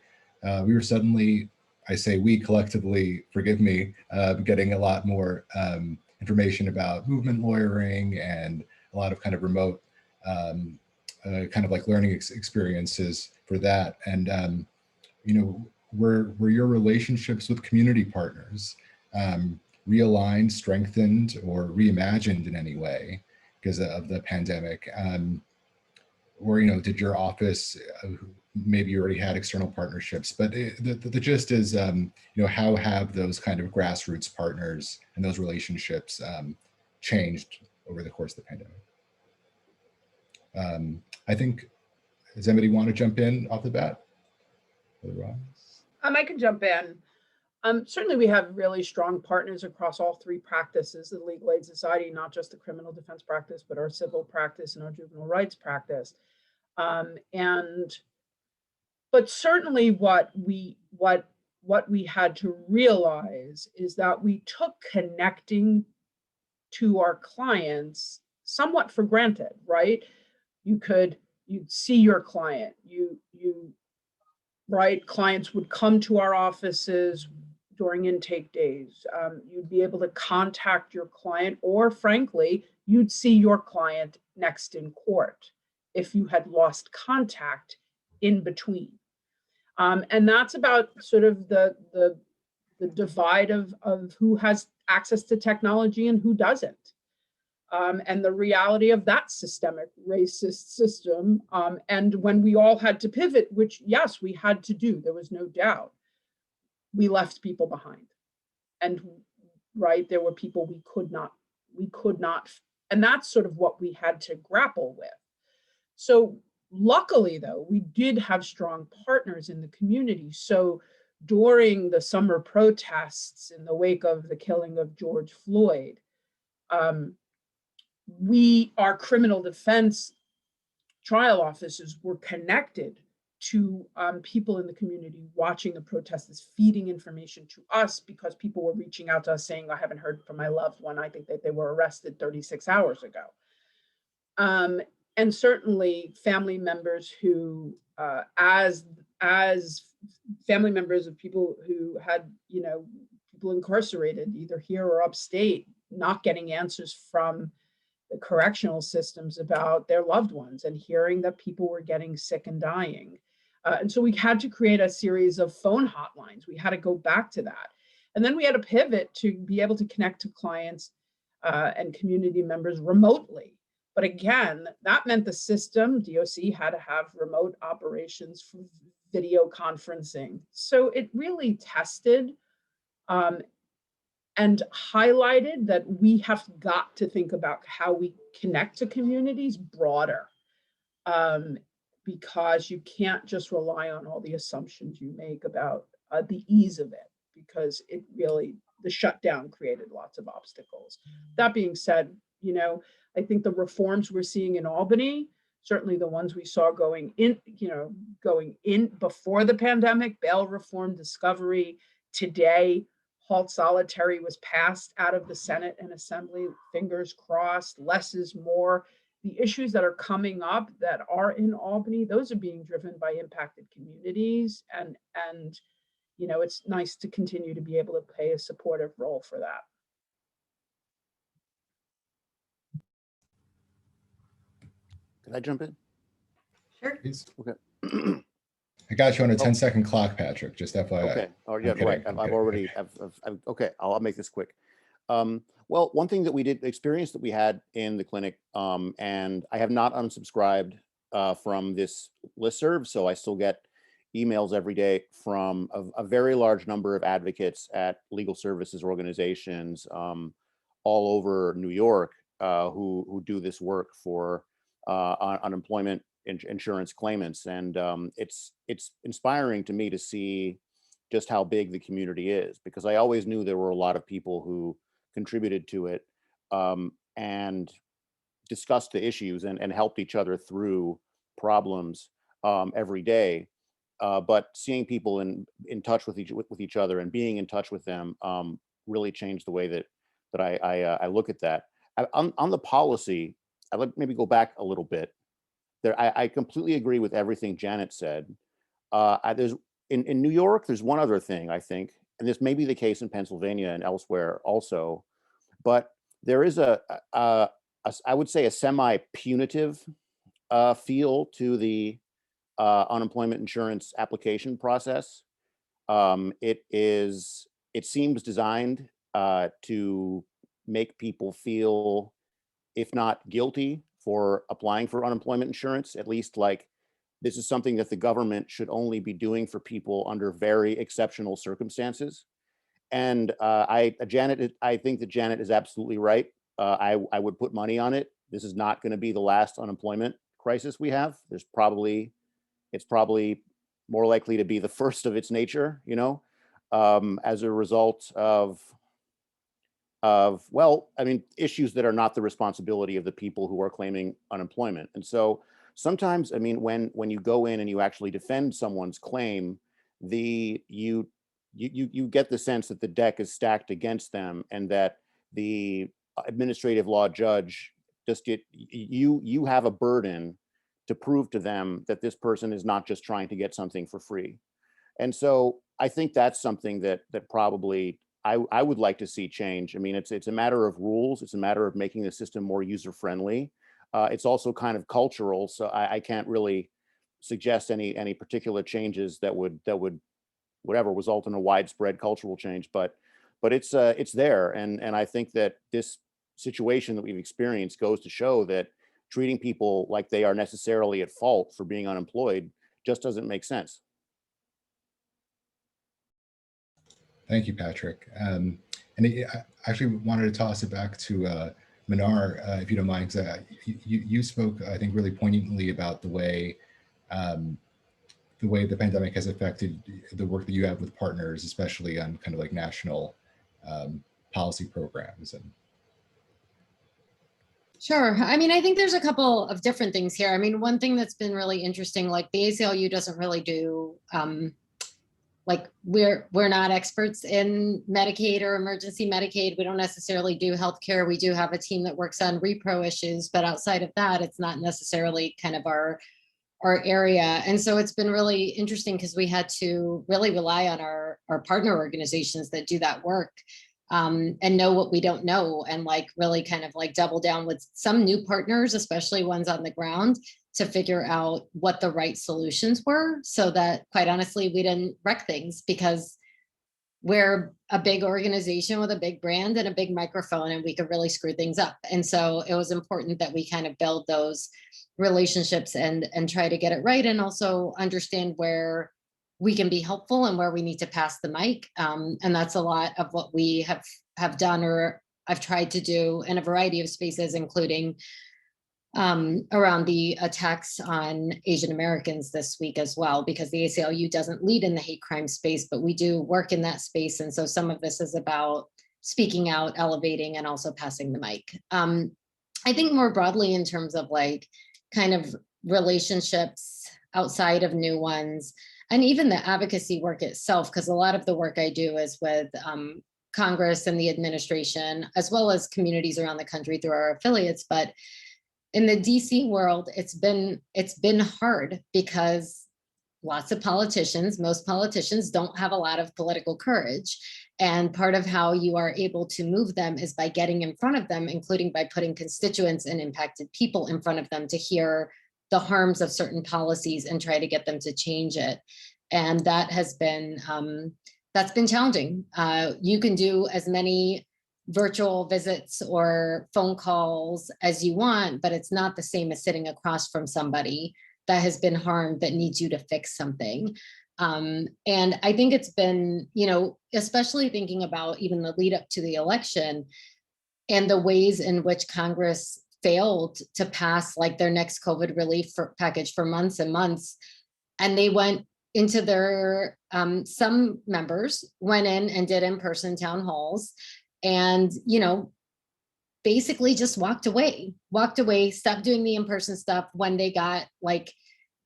we were suddenly, I say we collectively, forgive me, getting a lot more information about movement lawyering and a lot of kind of remote kind of like learning experiences for that. And, you know, were your relationships with community partners realigned, strengthened, or reimagined in any way because of the pandemic? Or, you know, did your office, maybe you already had external partnerships, but the gist is, you know, how have those kind of grassroots partners and those relationships changed over the course of the pandemic? I think, does anybody want to jump in off the bat? I can jump in. Certainly we have really strong partners across all three practices, the Legal Aid Society, not just the criminal defense practice, but our civil practice and our juvenile rights practice. But certainly what we had to realize is that we took connecting to our clients somewhat for granted, right? You'd see your client, right? Clients would come to our offices during intake days. You'd be able to contact your client, or frankly, you'd see your client next in court if you had lost contact in between. And that's about sort of the divide of who has access to technology and who doesn't. And the reality of that systemic racist system. And when we all had to pivot, which yes, we had to do, there was no doubt, we left people behind. And right, there were people we could not, and that's sort of what we had to grapple with. So luckily though, we did have strong partners in the community. So during the summer protests in the wake of the killing of George Floyd, our criminal defense trial officers were connected to people in the community watching the protests, feeding information to us, because people were reaching out to us saying, I haven't heard from my loved one. I think that they were arrested 36 hours ago. And certainly family members who, as family members of people who had, people incarcerated either here or upstate, not getting answers from the correctional systems about their loved ones, and hearing that people were getting sick and dying. And so we had to create a series of phone hotlines. We had to go back to that. And then we had to pivot to be able to connect to clients and community members remotely. But again, that meant the system, DOC, had to have remote operations for video conferencing. So it really tested and highlighted that we have got to think about how we connect to communities broader, because you can't just rely on all the assumptions you make about the ease of it, because it really, the shutdown created lots of obstacles. That being said, I think the reforms we're seeing in Albany, certainly the ones we saw going in before the pandemic, bail reform, discovery, today, halt solitary was passed out of the Senate and Assembly, fingers crossed, less is more. The issues that are coming up that are in Albany, those are being driven by impacted communities. And it's nice to continue to be able to play a supportive role for that. Can I jump in? Sure. Please. Okay. I got you on a 10-second clock, Patrick, just FYI. Okay. Oh, yeah, right. Okay, I'll make this quick. Well, one thing that we did, experience that we had in the clinic, and I have not unsubscribed from this listserv, so I still get emails every day from a very large number of advocates at legal services organizations all over New York who do this work for unemployment insurance claimants. And it's inspiring to me to see just how big the community is, because I always knew there were a lot of people who contributed to it and discussed the issues and helped each other through problems every day. But seeing people in touch with each other and being in touch with them really changed the way that I look at that. On the policy, I'd like maybe go back a little bit. I completely agree with everything Janet said. There's in New York, there's one other thing I think, and this may be the case in Pennsylvania and elsewhere also, but there is I would say a semi-punitive feel to the unemployment insurance application process. It seems designed to make people feel, if not guilty for applying for unemployment insurance, at least like this is something that the government should only be doing for people under very exceptional circumstances. And I think that Janet is absolutely right. I would put money on it. This is not going to be the last unemployment crisis we have. It's probably more likely to be the first of its nature, as a result of well, I mean, issues that are not the responsibility of the people who are claiming unemployment. And so sometimes, I mean, when you go in and you actually defend someone's claim, you get the sense that the deck is stacked against them, and that the administrative law judge you have a burden to prove to them that this person is not just trying to get something for free. And so I think that's something that probably I would like to see change. I mean, it's a matter of rules. It's a matter of making the system more user friendly. It's also kind of cultural, so I can't really suggest any particular changes that would whatever result in a widespread cultural change. But it's there, and I think that this situation that we've experienced goes to show that treating people like they are necessarily at fault for being unemployed just doesn't make sense. Thank you, Patrick. And I actually wanted to toss it back to Manar, if you don't mind, because you spoke, I think, really poignantly about the way the pandemic has affected the work that you have with partners, especially on kind of like national policy programs. And Sure. I mean, I think there's a couple of different things here. I mean, one thing that's been really interesting, like the ACLU doesn't really do, like we're not experts in Medicaid or emergency Medicaid. We don't necessarily do healthcare. We do have a team that works on repro issues, but outside of that, it's not necessarily kind of our area. And so it's been really interesting because we had to really rely on our partner organizations that do that work. And know what we don't know, and like really kind of like double down with some new partners, especially ones on the ground, to figure out what the right solutions were, so that quite honestly, we didn't wreck things, because we're a big organization with a big brand and a big microphone, and we could really screw things up. And so it was important that we kind of build those relationships and try to get it right, and also understand where we can be helpful and where we need to pass the mic. And that's a lot of what we have done, or I've tried to do in a variety of spaces, including around the attacks on Asian Americans this week as well, because the ACLU doesn't lead in the hate crime space, but we do work in that space. And so some of this is about speaking out, elevating, and also passing the mic. I think more broadly in terms of like kind of relationships outside of new ones, and even the advocacy work itself, because a lot of the work I do is with Congress and the administration, as well as communities around the country through our affiliates. But in the DC world, it's been hard, because lots of politicians, most politicians don't have a lot of political courage. And part of how you are able to move them is by getting in front of them, including by putting constituents and impacted people in front of them to hear the harms of certain policies and try to get them to change it. And that has been, that's been challenging. You can do as many virtual visits or phone calls as you want, but it's not the same as sitting across from somebody that has been harmed, that needs you to fix something. And I think it's been, you know, especially thinking about even the lead up to the election and the ways in which Congress failed to pass like their next COVID relief package for months and months. And they went into their, some members went in and did in-person town halls, and, you know, basically just walked away, stopped doing the in-person stuff when they got like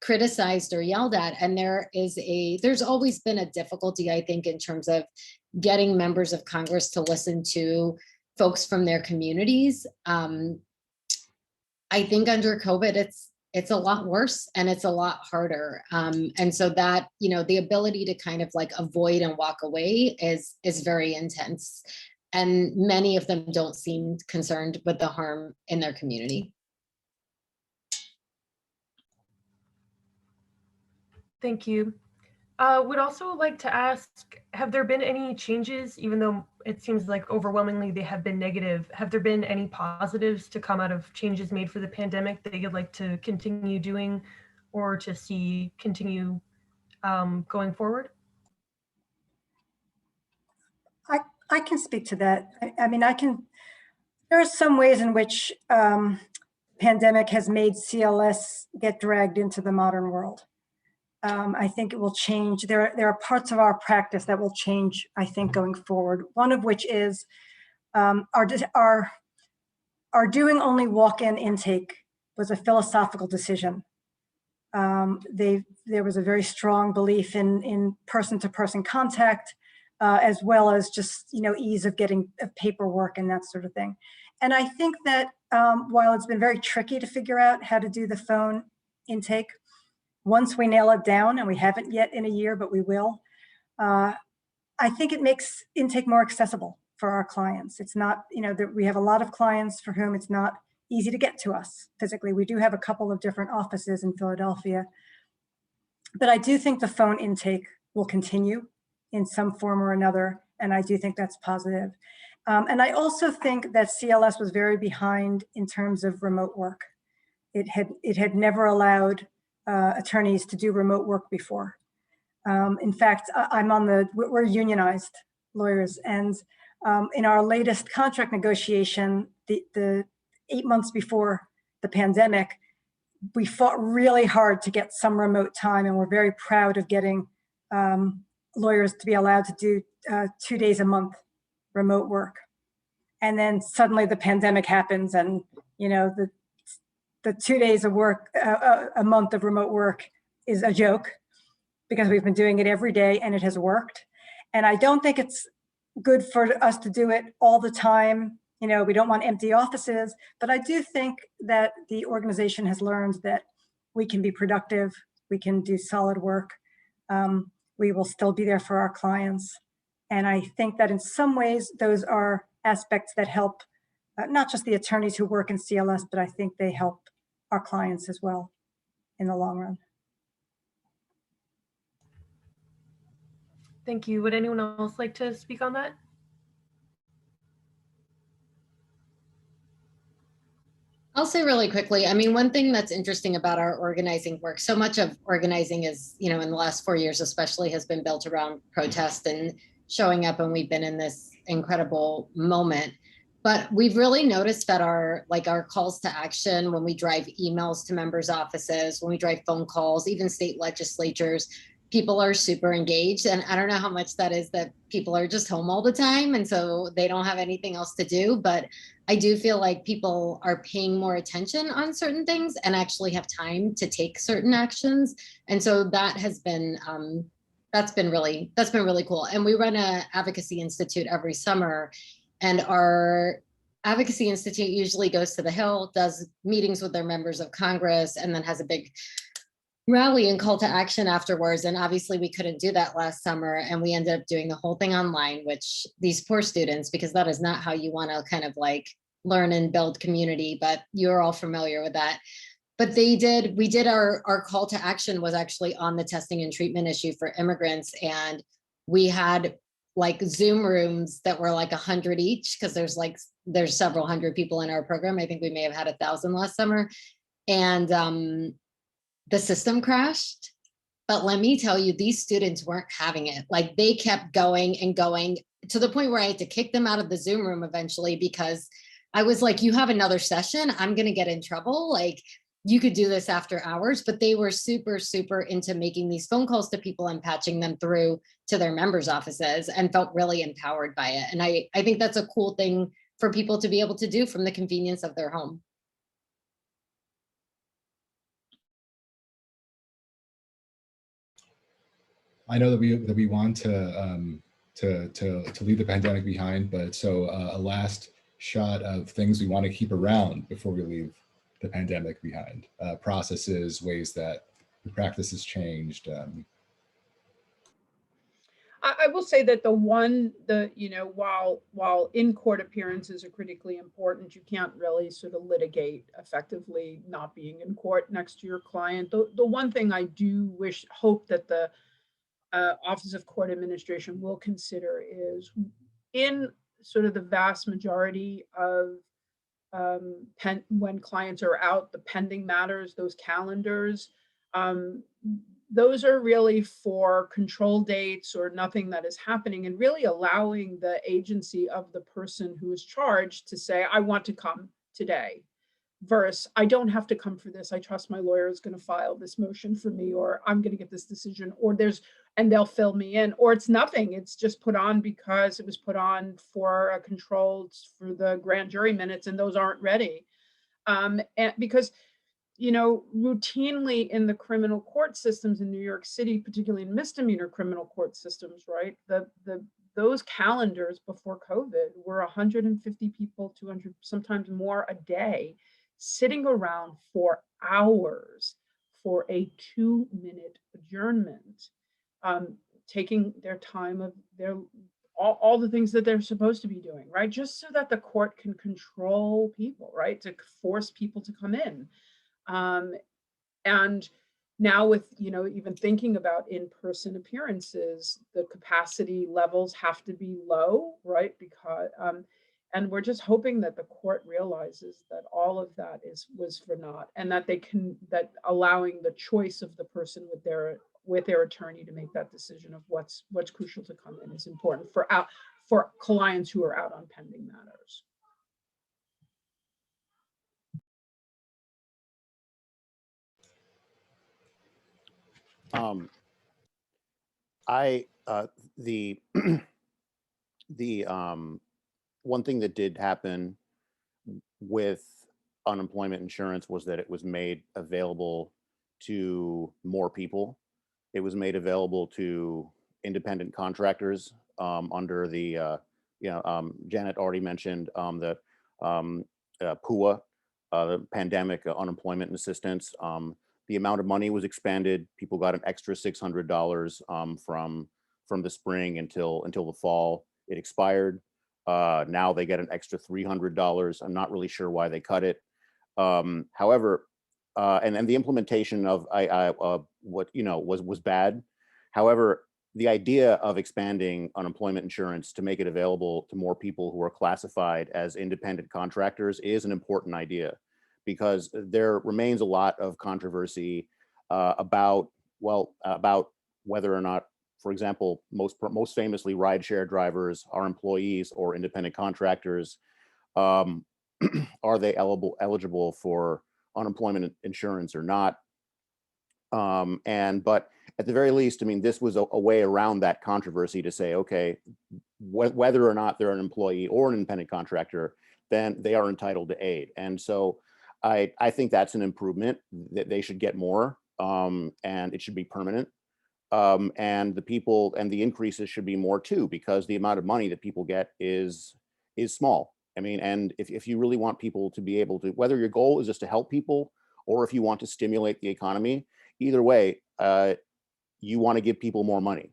criticized or yelled at. And there's always been a difficulty, I think, in terms of getting members of Congress to listen to folks from their communities. I think under COVID, it's a lot worse and it's a lot harder. And so that, you know, the ability to kind of like avoid and walk away is very intense. And many of them don't seem concerned with the harm in their community. Thank you. Would also like to ask, have there been any changes, even though it seems like overwhelmingly they have been negative, have there been any positives to come out of changes made for the pandemic that you'd like to continue doing or to see continue going forward? I can speak to that. I mean, there are some ways in which pandemic has made CLS get dragged into the modern world. I think it will change. There are parts of our practice that will change, I think, going forward. One of which is our doing only walk-in intake was a philosophical decision. There was a very strong belief in person-to-person contact, as well as just, you know, ease of getting paperwork and that sort of thing. And I think that while it's been very tricky to figure out how to do the phone intake, once we nail it down, and we haven't yet in a year, but we will, I think it makes intake more accessible for our clients. It's not, we have a lot of clients for whom it's not easy to get to us physically. We do have a couple of different offices in Philadelphia, but I do think the phone intake will continue in some form or another, and I do think that's positive. And I also think that CLS was very behind in terms of remote work. It had never allowed attorneys to do remote work before. In fact, we're unionized lawyers, and in our latest contract negotiation, the 8 months before the pandemic, we fought really hard to get some remote time, and we're very proud of getting lawyers to be allowed to do 2 days a month remote work. And then suddenly the pandemic happens, and the 2 days of work, a month of remote work is a joke, because we've been doing it every day and it has worked. And I don't think it's good for us to do it all the time. We don't want empty offices, but I do think that the organization has learned that we can be productive, we can do solid work, we will still be there for our clients. And I think that in some ways, those are aspects that help not just the attorneys who work in CLS, but I think they help our clients as well in the long run. Thank you. Would anyone else like to speak on that? I'll say really quickly, one thing that's interesting about our organizing work, so much of organizing is, in the last 4 years especially, has been built around protest and showing up, and we've been in this incredible moment. But we've really noticed that our calls to action, when we drive emails to members' offices, when we drive phone calls, even state legislatures, people are super engaged. And I don't know how much that is that people are just home all the time, and so they don't have anything else to do. But I do feel like people are paying more attention on certain things and actually have time to take certain actions. And so that has been, that's been really cool. And we run an advocacy institute every summer, and our advocacy institute usually goes to the Hill, does meetings with their members of Congress, and then has a big rally and call to action afterwards. And obviously we couldn't do that last summer, and we ended up doing the whole thing online, which these poor students, because that is not how you want to kind of learn and build community, but you're all familiar with that. But we did our call to action was actually on the testing and treatment issue for immigrants. And we had Zoom rooms that were 100 each, because there's several hundred people in our program. I think we may have had 1,000 last summer. And the system crashed. But let me tell you, these students weren't having it. They kept going and going, to the point where I had to kick them out of the Zoom room eventually, because I was like, you have another session, I'm going to get in trouble. You could do this after hours. But they were super, super into making these phone calls to people and patching them through to their members' offices, and felt really empowered by it. And I think that's a cool thing for people to be able to do from the convenience of their home. I know that we want to leave the pandemic behind, but so a last shot of things we want to keep around before we leave the pandemic behind, processes, ways that the practice has changed. I will say that while in-court appearances are critically important, you can't really sort of litigate effectively not being in court next to your client. The one thing I do hope that the Office of Court Administration will consider is, in sort of the vast majority of when clients are out, the pending matters, those calendars, those are really for control dates or nothing that is happening, and really allowing the agency of the person who is charged to say, I want to come today, versus I don't have to come for this. I trust my lawyer is going to file this motion for me, or I'm going to get this decision, and they'll fill me in, or it's nothing. It's just put on because it was put on for a controlled, for the grand jury minutes, and those aren't ready. And because, routinely in the criminal court systems in New York City, particularly in misdemeanor criminal court systems, right, those calendars before COVID were 150 people, 200, sometimes more a day, sitting around for hours for a 2-minute adjournment, taking their time of their all the things that they're supposed to be doing, right? Just so that the court can control people, right? To force people to come in. And now with, even thinking about in-person appearances, the capacity levels have to be low, right? Because, and we're just hoping that the court realizes that all of that was for naught, and that that allowing the choice of the person with their attorney to make that decision of what's crucial to come in is important for clients who are out on pending matters. The one thing that did happen with unemployment insurance was that it was made available to more people. It was made available to independent contractors under the, Janet already mentioned the PUA, the Pandemic Unemployment Assistance. The amount of money was expanded. People got an extra $600 from the spring until the fall. It expired. Now they get an extra $300. I'm not really sure why they cut it. However, and the implementation of what was bad. However, the idea of expanding unemployment insurance to make it available to more people who are classified as independent contractors is an important idea, because there remains a lot of controversy about whether or not, for example, most famously, rideshare drivers are employees or independent contractors. Are they eligible for unemployment insurance or not? But at the very least, I mean, this was a way around that controversy to say, okay, whether or not they're an employee or an independent contractor, then they are entitled to aid. And so I think that's an improvement, that they should get more, and it should be permanent. And the increases should be more too, because the amount of money that people get is small. I mean, and if you really want people to be able to, whether your goal is just to help people or if you want to stimulate the economy, either way, you want to give people more money.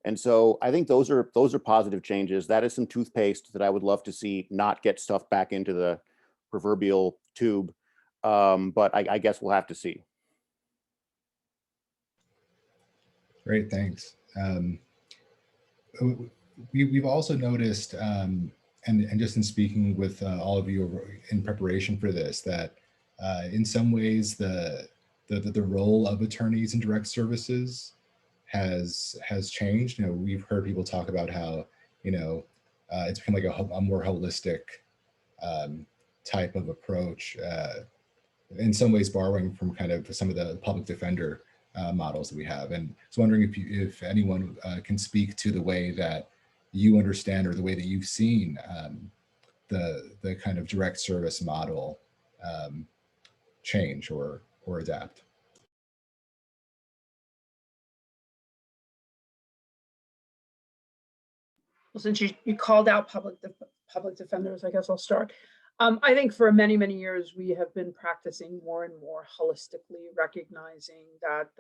And so I think those are positive changes. That is some toothpaste that I would love to see not get stuffed back into the proverbial tube. But I guess we'll have to see. Great, thanks. We've also noticed, and just in speaking with all of you in preparation for this, that in some ways the role of attorneys in direct services has changed. We've heard people talk about how it's become like a more holistic type of approach, in some ways borrowing from kind of some of the public defender models that we have. And I was wondering if anyone can speak to the way that you understand, or the way that you've seen the kind of direct service model change or adapt. Well, since you called out public defenders, I guess I'll start. I think for many, many years, we have been practicing more and more holistically, recognizing that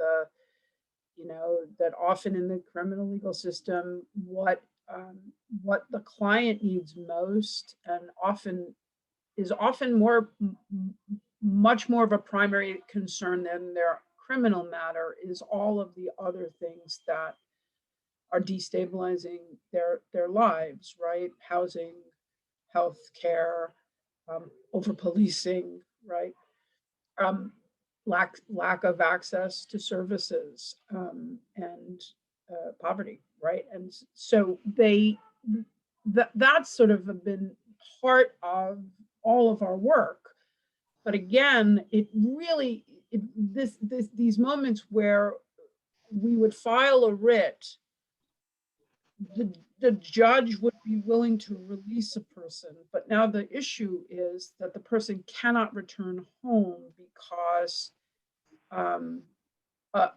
that often in the criminal legal system, what the client needs most, and is often much more of a primary concern than their criminal matter, is all of the other things that are destabilizing their lives, right? Housing, health care, over policing, right? Lack of access to services, and poverty, right? And so that's sort of been part of all of our work. But again, it really, these moments where we would file a writ, the judge would be willing to release a person, but now the issue is that the person cannot return home because of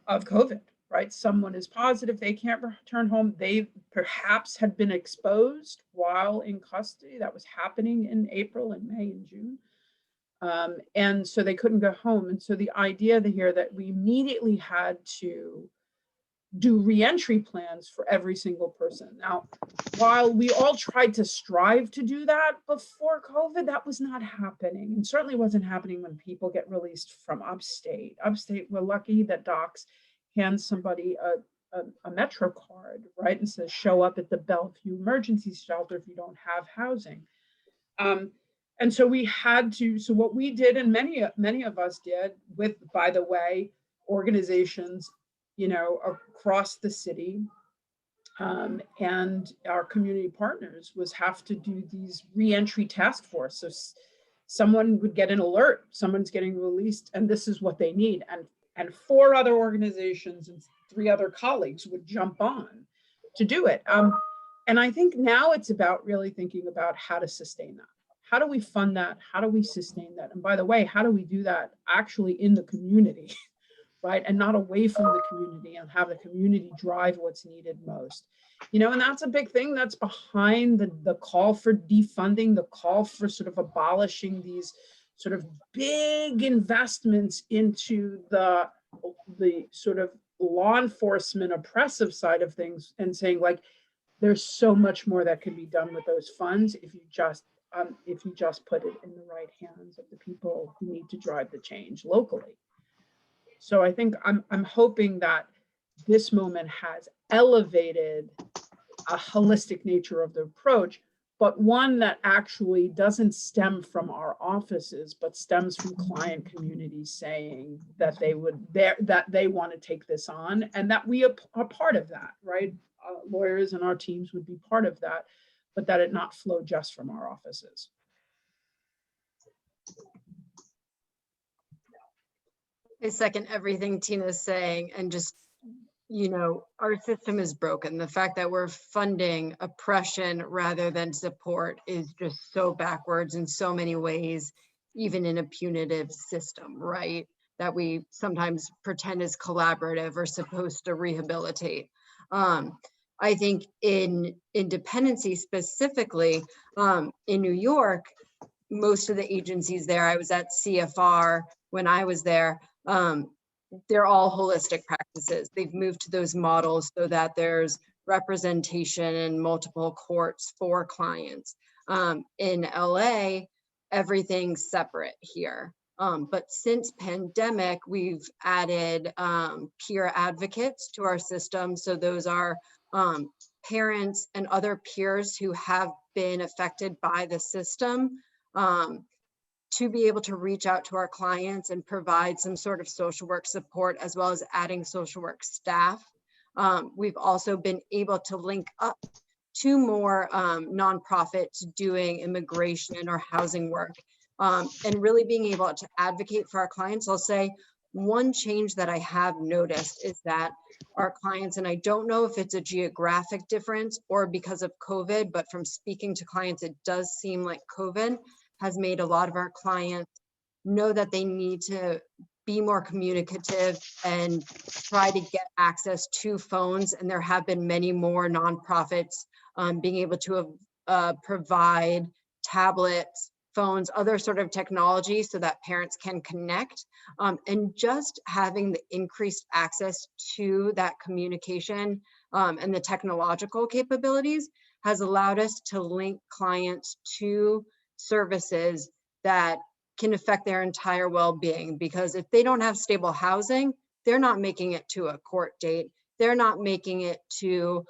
COVID, right? Someone is positive, they can't return home. They perhaps had been exposed while in custody. That was happening in April and May and June. And so they couldn't go home. And so the idea here that we immediately had to do reentry plans for every single person. Now, while we all tried to strive to do that before COVID, that was not happening, and certainly wasn't happening when people get released from upstate. Upstate, we're lucky that docs hand somebody a Metro card, right, and says, show up at the Bellevue Emergency Shelter if you don't have housing. And so we had to, so what we did, and many of us did with, by the way, organizations, you know, across the city, and our community partners, was have to do these reentry task force. So someone would get an alert, someone's getting released, and this is what they need. And 4 other organizations and 3 other colleagues would jump on to do it. And I think now it's about really thinking about how to sustain that. How do we fund that? How do we sustain that? And by the way, how do we do that actually in the community, right? And not away from the community, and have the community drive what's needed most. You know, and that's a big thing that's behind the call for defunding, the call for sort of abolishing these sort of big investments into the sort of law enforcement oppressive side of things, and saying, like, there's so much more that can be done with those funds if you just put it in the right hands of the people who need to drive the change locally. So I think I'm hoping that this moment has elevated a holistic nature of the approach, but one that actually doesn't stem from our offices, but stems from client communities saying that they want to take this on, and that we are part of that, right? Lawyers and our teams would be part of that, but that it not flow just from our offices. I second everything Tina's saying, and just, you know, our system is broken. The fact that we're funding oppression rather than support is just so backwards in so many ways, even in a punitive system, right? That we sometimes pretend is collaborative or supposed to rehabilitate. I think in dependency specifically, in New York, most of the agencies there, I was at CFR when I was there, they're all holistic practices. They've moved to those models so that there's representation in multiple courts for clients. In LA, everything's separate here. But since pandemic, we've added peer advocates to our system. So those are parents and other peers who have been affected by the system, to be able to reach out to our clients and provide some sort of social work support, as well as adding social work staff. We've also been able to link up to more nonprofits doing immigration or housing work, and really being able to advocate for our clients. I'll say one change that I have noticed is that our clients, and I don't know if it's a geographic difference or because of COVID, but from speaking to clients, it does seem like COVID has made a lot of our clients know that they need to be more communicative and try to get access to phones. And there have been many more nonprofits being able to provide tablets, phones, other sort of technology so that parents can connect. And just having the increased access to that communication and the technological capabilities has allowed us to link clients to services that can affect their entire well-being. Because if they don't have stable housing, they're not making it to a court date. They're not making it to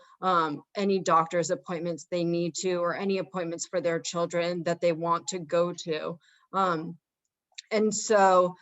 any doctor's appointments they need to, or any appointments for their children that they want to go to. And so,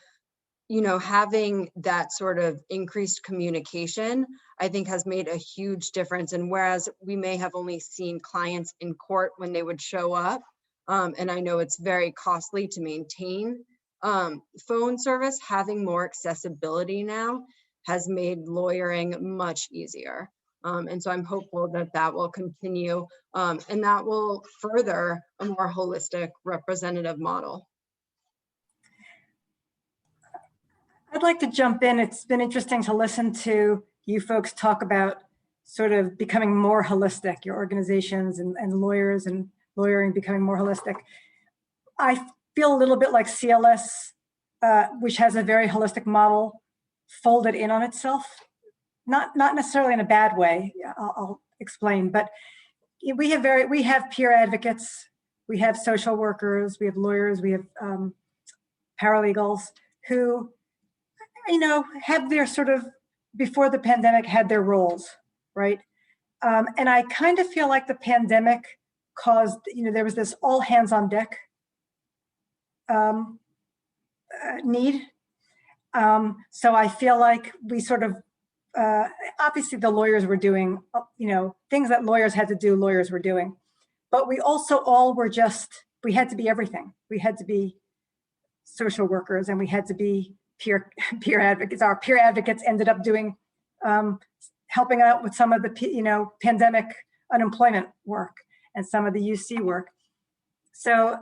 you know, having that sort of increased communication, I think has made a huge difference. And whereas we may have only seen clients in court when they would show up, and I know it's very costly to maintain phone service, having more accessibility now has made lawyering much easier. And so I'm hopeful that that will continue, and that will further a more holistic representative model. I'd like to jump in. It's been interesting to listen to you folks talk about sort of becoming more holistic, your organizations and lawyers and lawyering becoming more holistic. I feel a little bit like CLS, which has a very holistic model folded in on itself. Not necessarily in a bad way, I'll explain, but we have peer advocates, we have social workers, we have lawyers, we have paralegals who, have their sort of, before the pandemic, had their roles, right? And I kind of feel like the pandemic caused, there was this all hands on deck need. So I feel like we sort of, obviously the lawyers were doing, things that lawyers had to do, lawyers were doing. But we also all were we had to be everything. We had to be social workers and we had to be peer advocates. Our peer advocates ended up doing, helping out with some of the, pandemic unemployment work and some of the UC work. So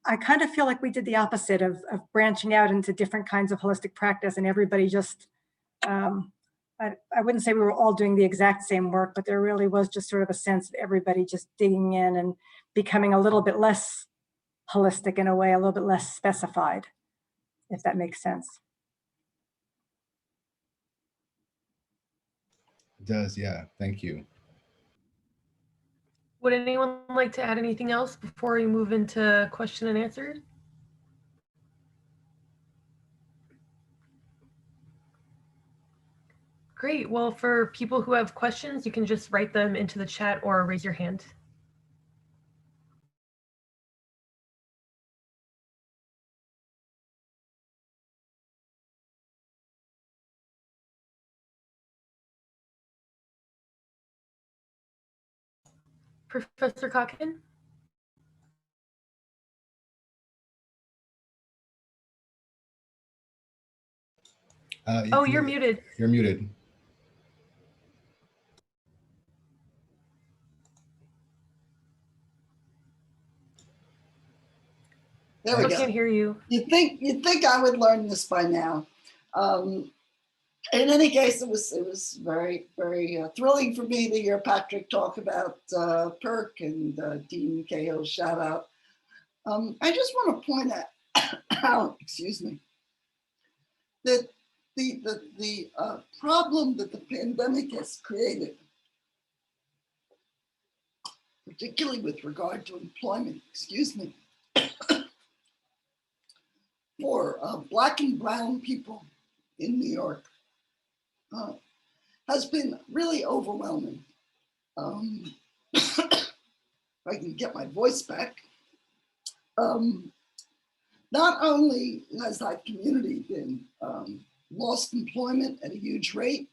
I kind of feel like we did the opposite of branching out into different kinds of holistic practice, and everybody just, I wouldn't say we were all doing the exact same work, but there really was just sort of a sense of everybody just digging in and becoming a little bit less holistic in a way, a little bit less specified, if that makes sense. It does, yeah, thank you. Would anyone like to add anything else before we move into question and answer? Great. Well, for people who have questions, you can just write them into the chat or raise your hand. Professor Kotkin? Oh, you're muted. You're muted. There we I go. can't hear you. You'd think I would learn this by now. In any case, it was very, very thrilling for me to hear Patrick talk about PERC and Dean Cahill's shout out. I just want to point out, excuse me, that the problem that the pandemic has created, particularly with regard to employment, excuse me, for Black and brown people in New York has been really overwhelming. If I can get my voice back. Not only has that community been lost employment at a huge rate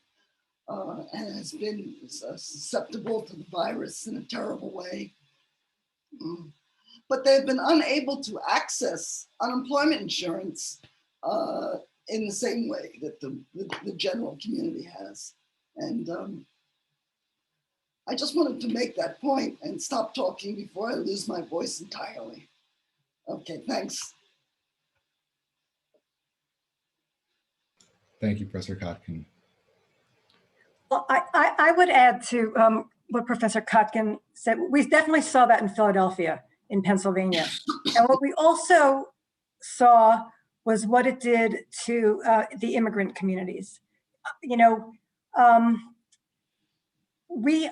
and has been susceptible to the virus in a terrible way, but they've been unable to access unemployment insurance in the same way that the general community has. And I just wanted to make that point and stop talking before I lose my voice entirely. Okay, thanks. Thank you, Professor Kotkin. Well, I would add to what Professor Kotkin said. We definitely saw that in Philadelphia, in Pennsylvania. And what we also saw was what it did to the immigrant communities.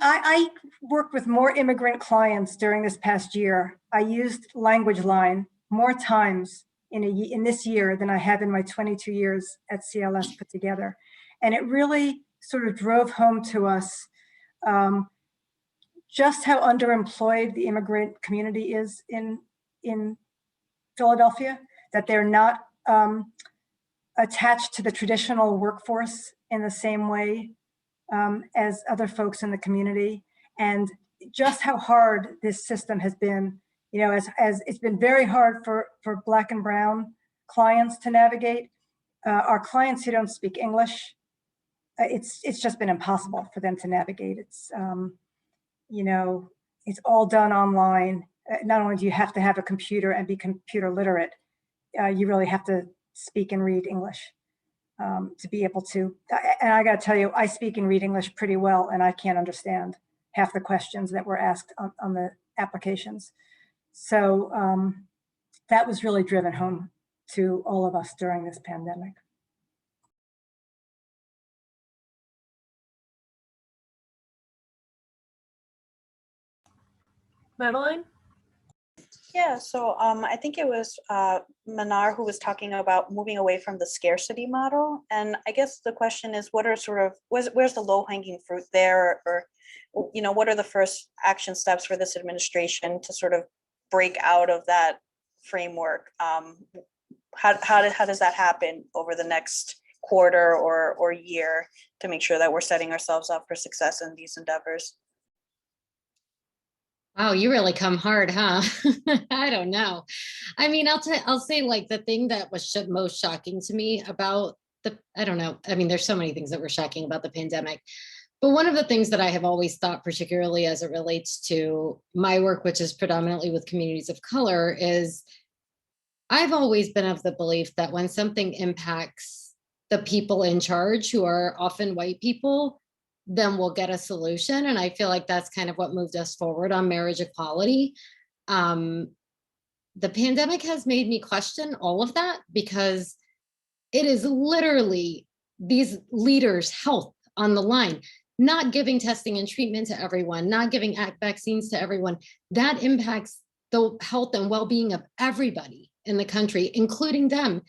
I worked with more immigrant clients during this past year. I used Language Line more times in this year than I have in my 22 years at CLS put together. And it really sort of drove home to us just how underemployed the immigrant community is in Philadelphia, that they're not attached to the traditional workforce in the same way as other folks in the community, and just how hard this system has been. As it's been very hard for Black and brown clients to navigate. Our clients who don't speak English, it's just been impossible for them to navigate. It's it's all done online. Not only do you have to have a computer and be computer literate, you really have to speak and read English to be able to. And I got to tell you, I speak and read English pretty well, and I can't understand half the questions that were asked on the applications. So that was really driven home to all of us during this pandemic. Madeline? Yeah, so I think it was Manar who was talking about moving away from the scarcity model. And I guess the question is, what are sort of, where's the low hanging fruit there? Or, you know, what are the first action steps for this administration to sort of break out of that framework? How does that happen over the next quarter or year to make sure that we're setting ourselves up for success in these endeavors? Wow, you really come hard, huh? I don't know. I mean, I'll say like the thing that was most shocking to me about I don't know. I mean, there's so many things that were shocking about the pandemic. But one of the things that I have always thought, particularly as it relates to my work, which is predominantly with communities of color, is I've always been of the belief that when something impacts the people in charge, who are often white people, then we'll get a solution. And I feel like that's kind of what moved us forward on marriage equality. The pandemic has made me question all of that, because it is literally these leaders' health on the line, not giving testing and treatment to everyone, not giving vaccines to everyone. That impacts the health and well-being of everybody in the country, including them.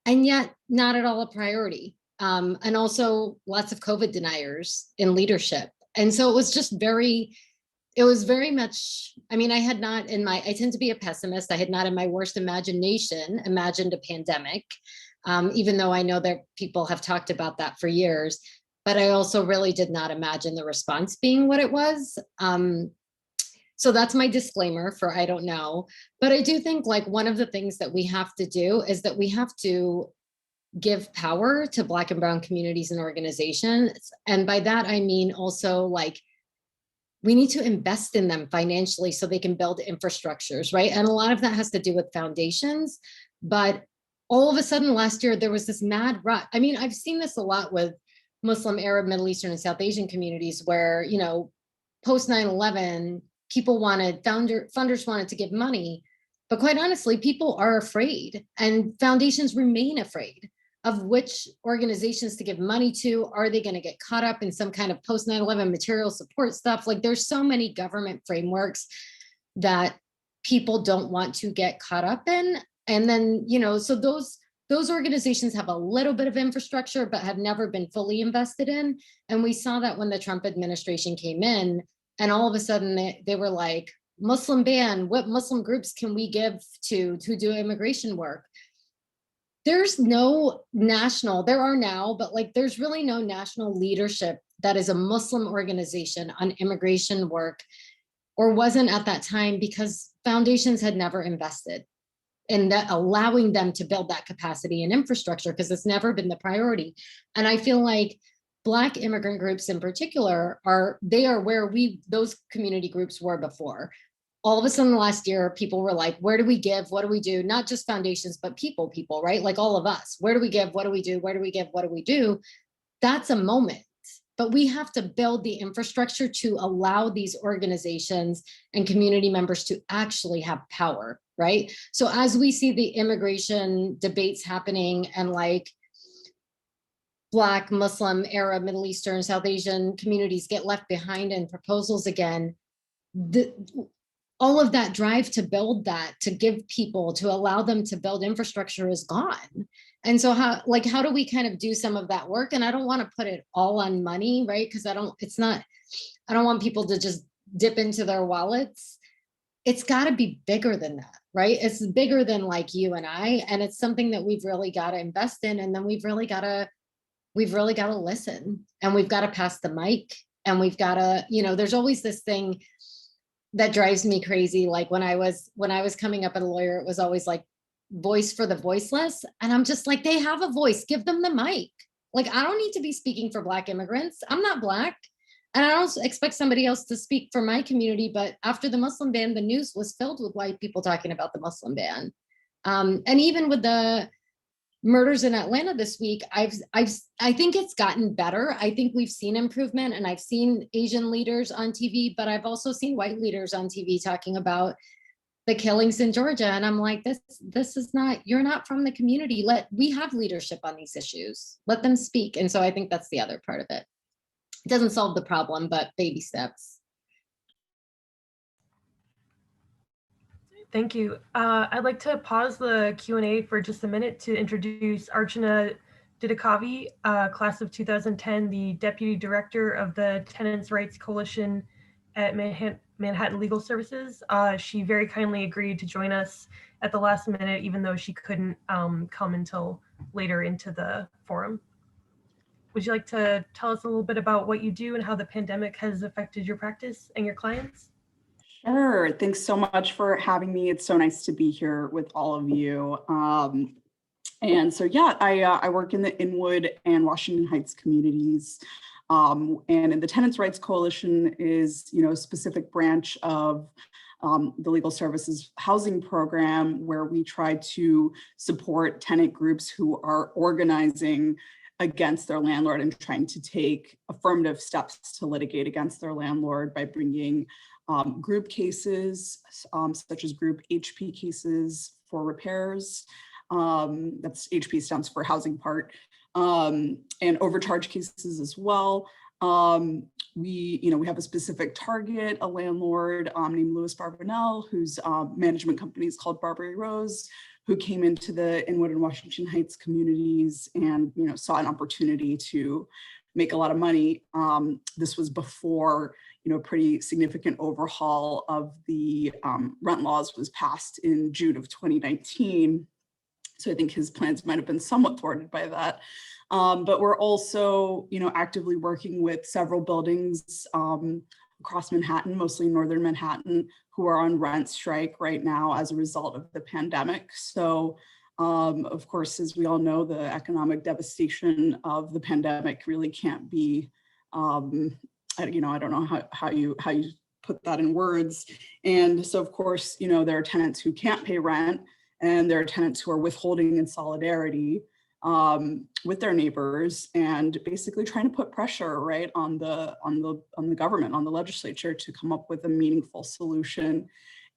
And yet not at all a priority. And also lots of COVID deniers in leadership. And so it was just it was very much, I mean, I tend to be a pessimist. I had not in my worst imagination imagined a pandemic, even though I know that people have talked about that for years, but I also really did not imagine the response being what it was. So that's my disclaimer for I don't know. But I do think like one of the things that we have to do is that we have to give power to Black and Brown communities and organizations. And by that, I mean also like, we need to invest in them financially so they can build infrastructures, right? And a lot of that has to do with foundations. But all of a sudden last year, there was this mad rush. I mean, I've seen this a lot with Muslim, Arab, Middle Eastern, and South Asian communities where, you know, post 9/11, people funders wanted to give money. But quite honestly, people are afraid, and foundations remain afraid of which organizations to give money to. Are they going to get caught up in some kind of post 9/11 material support stuff? Like there's so many government frameworks that people don't want to get caught up in. And then, you know, so those organizations have a little bit of infrastructure, but have never been fully invested in. And we saw that when the Trump administration came in, and all of a sudden they were like, Muslim ban, what Muslim groups can we give to do immigration work? There's no national, there are now, but like there's really no national leadership that is a Muslim organization on immigration work, or wasn't at that time, because foundations had never invested in that, allowing them to build that capacity and infrastructure, because it's never been the priority. And I feel like Black immigrant groups in particular are where those community groups were before. All of a sudden last year, people were like, where do we give? What do we do? Not just foundations, but people, right? Like all of us, where do we give? What do we do? Where do we give? What do we do? That's a moment, but we have to build the infrastructure to allow these organizations and community members to actually have power, right? So as we see the immigration debates happening, and like Black, Muslim, Arab, Middle Eastern, South Asian communities get left behind in proposals again, all of that drive to build that, to give people, to allow them to build infrastructure is gone. And so how do we kind of do some of that work? And I don't want to put it all on money, right? Because I don't want people to just dip into their wallets. It's got to be bigger than that, right? It's bigger than like you and I, and it's something that we've really got to invest in. And then we've really got to listen, and we've got to pass the mic, and we've got to, you know, there's always this thing that drives me crazy. Like when I was coming up as a lawyer, it was always like voice for the voiceless. And I'm just like, they have a voice, give them the mic. Like, I don't need to be speaking for Black immigrants. I'm not Black. And I don't expect somebody else to speak for my community. But after the Muslim ban, the news was filled with white people talking about the Muslim ban. And even with the murders in Atlanta this week, I think it's gotten better. I think we've seen improvement, and I've seen Asian leaders on TV, but I've also seen white leaders on TV talking about the killings in Georgia. And I'm like, this is not, you're not from the community. We have leadership on these issues. Let them speak. And so I think that's the other part of it. It doesn't solve the problem, but baby steps. Thank you. I'd like to pause the Q&A for just a minute to introduce Archana Didakavi, class of 2010, the Deputy Director of the Tenants' Rights Coalition at Manhattan Legal Services. She very kindly agreed to join us at the last minute, even though she couldn't come until later into the forum. Would you like to tell us a little bit about what you do and how the pandemic has affected your practice and your clients? Sure. Thanks so much for having me. It's so nice to be here with all of you. And so, yeah, I work in the Inwood and Washington Heights communities. And in the Tenants' Rights Coalition is, a specific branch of the Legal Services Housing Program, where we try to support tenant groups who are organizing against their landlord and trying to take affirmative steps to litigate against their landlord by bringing group cases, such as group HP cases for repairs. That's HP stands for housing part, and overcharge cases as well. We have a specific target, a landlord named Louis Barbanel, whose management company is called Barbary Rose, who came into the Inwood and Washington Heights communities and saw an opportunity to make a lot of money. This was before pretty significant overhaul of the rent laws was passed in June of 2019. So I think his plans might have been somewhat thwarted by that. But we're also, actively working with several buildings across Manhattan, mostly northern Manhattan, who are on rent strike right now as a result of the pandemic. So, of course, as we all know, the economic devastation of the pandemic really can't be, I don't know how you put that in words. And so, of course, there are tenants who can't pay rent, and there are tenants who are withholding in solidarity with their neighbors, and basically trying to put pressure right on the government, on the legislature, to come up with a meaningful solution.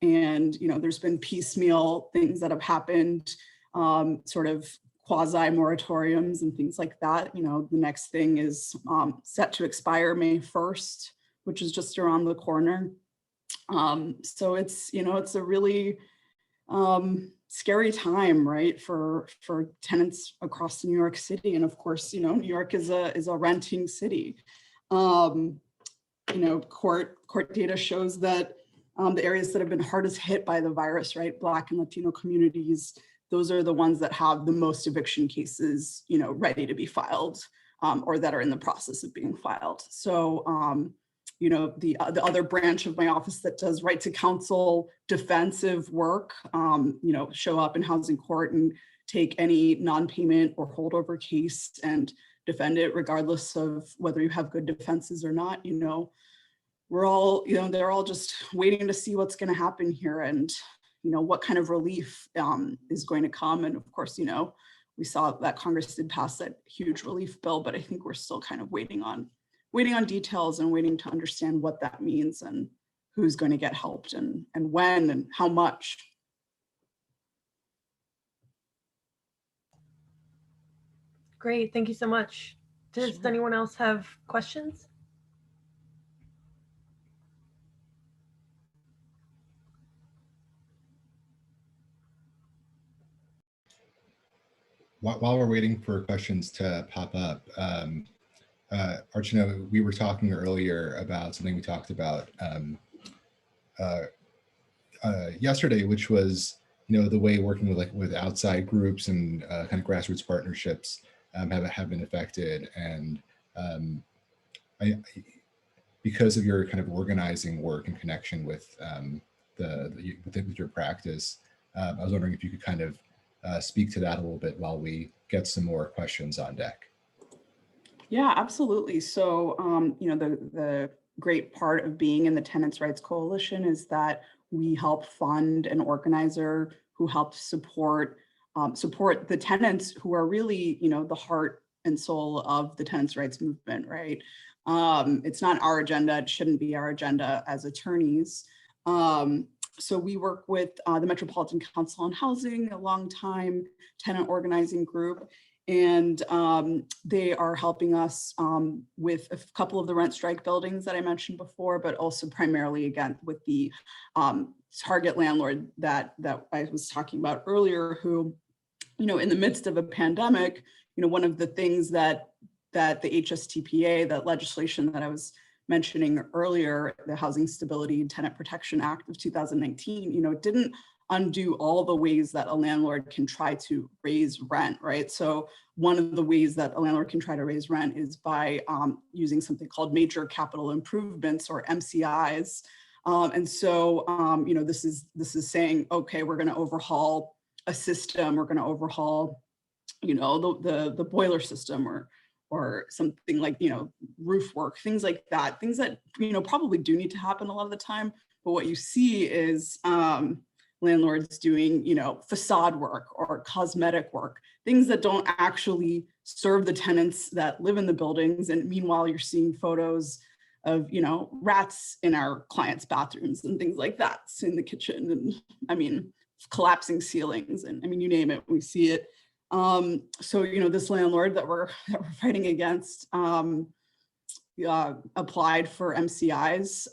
And there's been piecemeal things that have happened, sort of quasi moratoriums and things like that. The next thing is set to expire May 1st, which is just around the corner. So it's it's a really scary time, right, for tenants across New York City. And of course, New York is a renting city. Court data shows that the areas that have been hardest hit by the virus, right, Black and Latino communities, those are the ones that have the most eviction cases, ready to be filed, or that are in the process of being filed. So, the other branch of my office that does right to counsel defensive work, show up in housing court and take any non-payment or holdover case and defend it regardless of whether you have good defenses or not. We're all, they're all just waiting to see what's going to happen here, and what kind of relief is going to come. And of course, we saw that Congress did pass that huge relief bill, but I think we're still kind of waiting on details and waiting to understand what that means and who's going to get helped and when and how much. Great, thank you so much. Does Sure. anyone else have questions? While we're waiting for questions to pop up, Archana, we were talking earlier about something we talked about yesterday, which was the way working with outside groups and kind of grassroots partnerships have been affected. And because of your kind of organizing work in connection with with your practice, I was wondering if you could kind of speak to that a little bit while we get some more questions on deck. Yeah, absolutely. So, the great part of being in the Tenants' Rights Coalition is that we help fund an organizer who helps support the tenants who are really, the heart and soul of the tenants' rights movement, right? It's not our agenda. It shouldn't be our agenda as attorneys. So we work with the Metropolitan Council on Housing, a long-time tenant organizing group, and they are helping us with a couple of the rent strike buildings that I mentioned before, but also primarily, again, with the target landlord that I was talking about earlier, who, in the midst of a pandemic, one of the things that the HSTPA, that legislation that I was mentioning earlier, the Housing Stability and Tenant Protection Act of 2019, it didn't undo all the ways that a landlord can try to raise rent, right? So one of the ways that a landlord can try to raise rent is by using something called major capital improvements, or MCIs. And so, this is saying, okay, we're going to overhaul a system, we're going to overhaul, the boiler system, or something like, roof work, things like that, things that, probably do need to happen a lot of the time. But what you see is landlords doing, facade work or cosmetic work, things that don't actually serve the tenants that live in the buildings. And meanwhile, you're seeing photos of, rats in our clients' bathrooms and things like that in the kitchen. And collapsing ceilings, and you name it, we see it. So, this landlord that we're fighting against applied for MCIs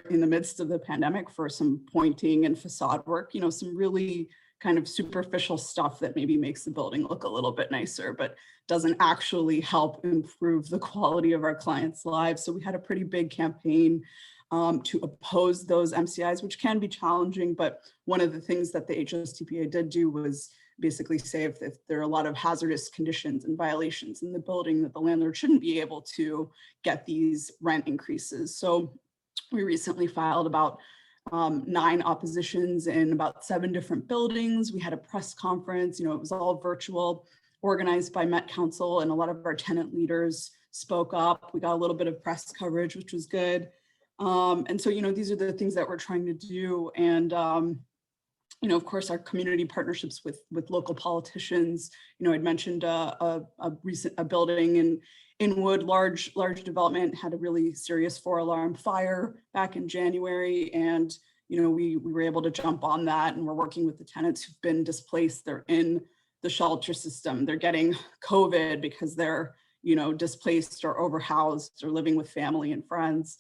in the midst of the pandemic for some pointing and facade work, some really kind of superficial stuff that maybe makes the building look a little bit nicer, but doesn't actually help improve the quality of our clients' lives. So we had a pretty big campaign to oppose those MCIs, which can be challenging. But one of the things that the HSTPA did do was basically say if there are a lot of hazardous conditions and violations in the building, that the landlord shouldn't be able to get these rent increases. So we recently filed about 9 oppositions in about 7 different buildings. We had a press conference, it was all virtual, organized by Met Council, and a lot of our tenant leaders spoke up. We got a little bit of press coverage, which was good. And so, these are the things that we're trying to do. And, of course, our community partnerships with local politicians. I'd mentioned a building in Inwood, large development, had a really serious 4-alarm fire back in January. And, we were able to jump on that, and we're working with the tenants who've been displaced. They're in the shelter system. They're getting COVID because they're, displaced or overhoused or living with family and friends.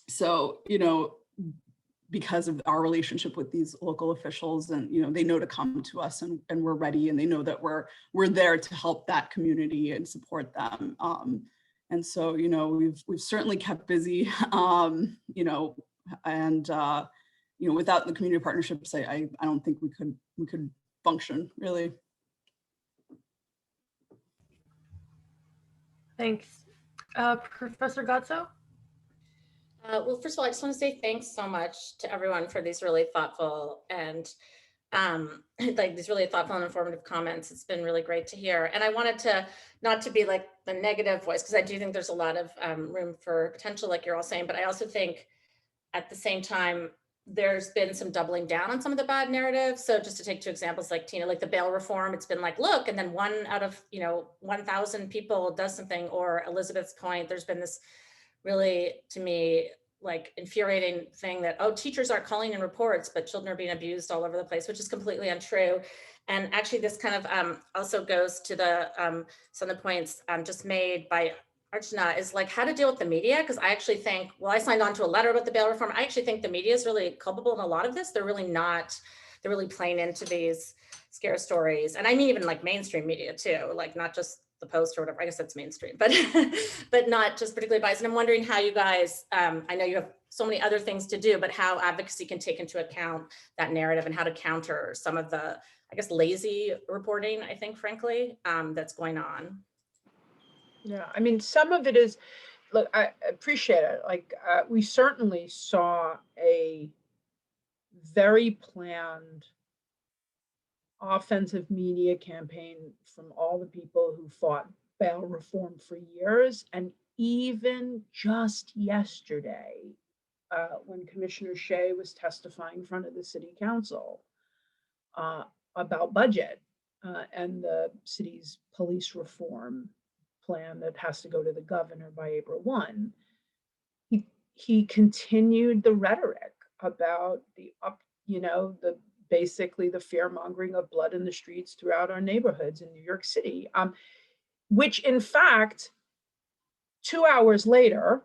So, because of our relationship with these local officials, and, they know to come to us, and we're ready, and they know that we're there to help that community and support them. And so, we've certainly kept busy, and, without the community partnerships, I don't think we could function, really. Thanks. Professor Gotzo? Well, first of all, I just want to say thanks so much to everyone for these really thoughtful and informative comments. It's been really great to hear. And I wanted to not to be like the negative voice, because I do think there's a lot of room for potential, like you're all saying, but I also think at the same time, there's been some doubling down on some of the bad narratives. So just to take 2 examples, like Tina, like the bail reform, it's been like, look, and then 1 out of 1,000 people does something. Or Elizabeth's point, there's been this really, to me, like infuriating thing that, oh, teachers aren't calling in reports, but children are being abused all over the place, which is completely untrue. And actually this kind of also goes to the some of the points just made by Archana, is like how to deal with the media. Because I actually think, well, I signed on to a letter about the bail reform. I actually think the media is really culpable in a lot of this. They're really not, they're really playing into these scare stories. And I mean, even like mainstream media too, like not just the Post or whatever, I guess that's mainstream, but but not just particularly biased. And I'm wondering how you guys, I know you have so many other things to do, but how advocacy can take into account that narrative and how to counter some of the, I guess, lazy reporting, I think, frankly, that's going on. Yeah, I mean, some of it is, look, I appreciate it. Like, we certainly saw a very planned offensive media campaign from all the people who fought bail reform for years. And even just yesterday, when Commissioner Shea was testifying in front of the city council about budget and the city's police reform plan that has to go to the governor by April 1, he continued the rhetoric about basically the fear mongering of blood in the streets throughout our neighborhoods in New York City, which in fact, 2 hours later,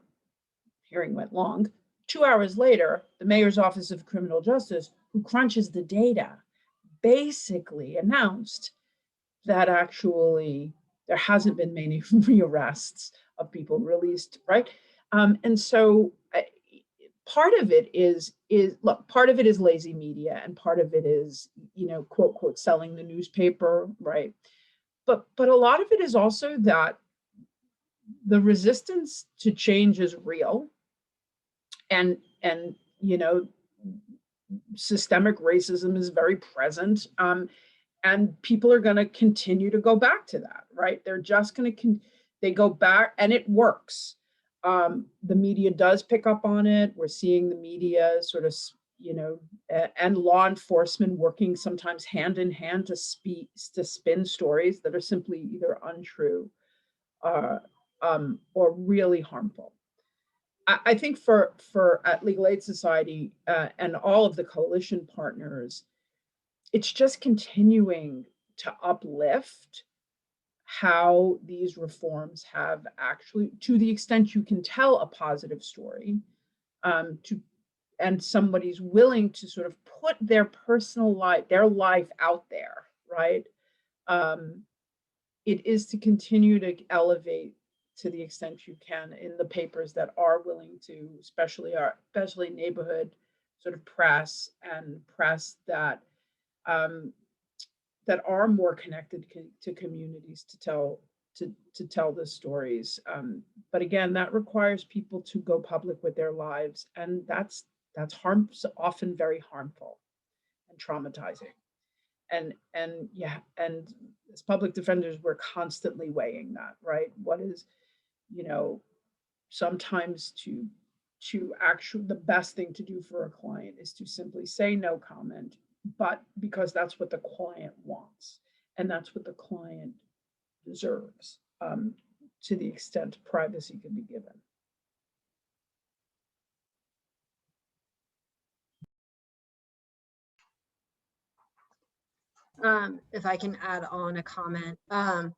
hearing went long, 2 hours later, the mayor's office of criminal justice, who crunches the data, basically announced that actually there hasn't been many rearrests of people released, right? And so part of it is part of it is lazy media, and part of it is, quote, quote, selling the newspaper, right? But a lot of it is also that the resistance to change is real, and systemic racism is very present, and people are going to continue to go back to that, right? They're just going to they go back, and it works. The media does pick up on it. We're seeing the media sort of, and law enforcement working sometimes hand in hand to spin stories that are simply either untrue or really harmful. I think for at Legal Aid Society and all of the coalition partners, it's just continuing to uplift how these reforms have actually, to the extent you can tell a positive story, and somebody's willing to sort of put their personal life, their life out there, right? It is to continue to elevate to the extent you can in the papers that are willing to, especially neighborhood sort of press, and press that that are more connected to communities to tell the stories. But again, that requires people to go public with their lives, and that's often very harmful and traumatizing. And as public defenders, we're constantly weighing that, right? What is, sometimes to actually, the best thing to do for a client is to simply say no comment, but because that's what the client wants, and that's what the client deserves, to the extent privacy can be given. If I can add on a comment, I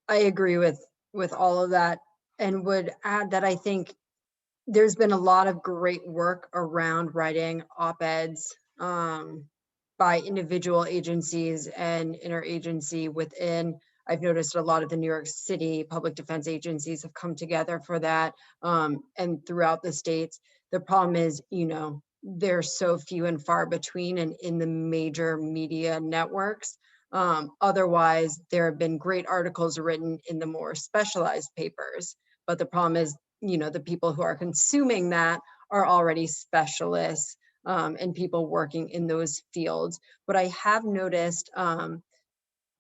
agree with all of that, and would add that I think there's been a lot of great work around writing op-eds by individual agencies and interagency within. I've noticed a lot of the New York City public defense agencies have come together for that, and throughout the states. The problem is, they're so few and far between, and in the major media networks. Otherwise, there have been great articles written in the more specialized papers, but the problem is, the people who are consuming that are already specialists and people working in those fields. What I have noticed, and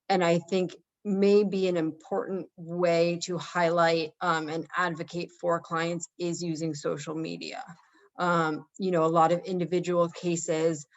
I think may be an important way to highlight and advocate for clients, is using social media. A lot of individual cases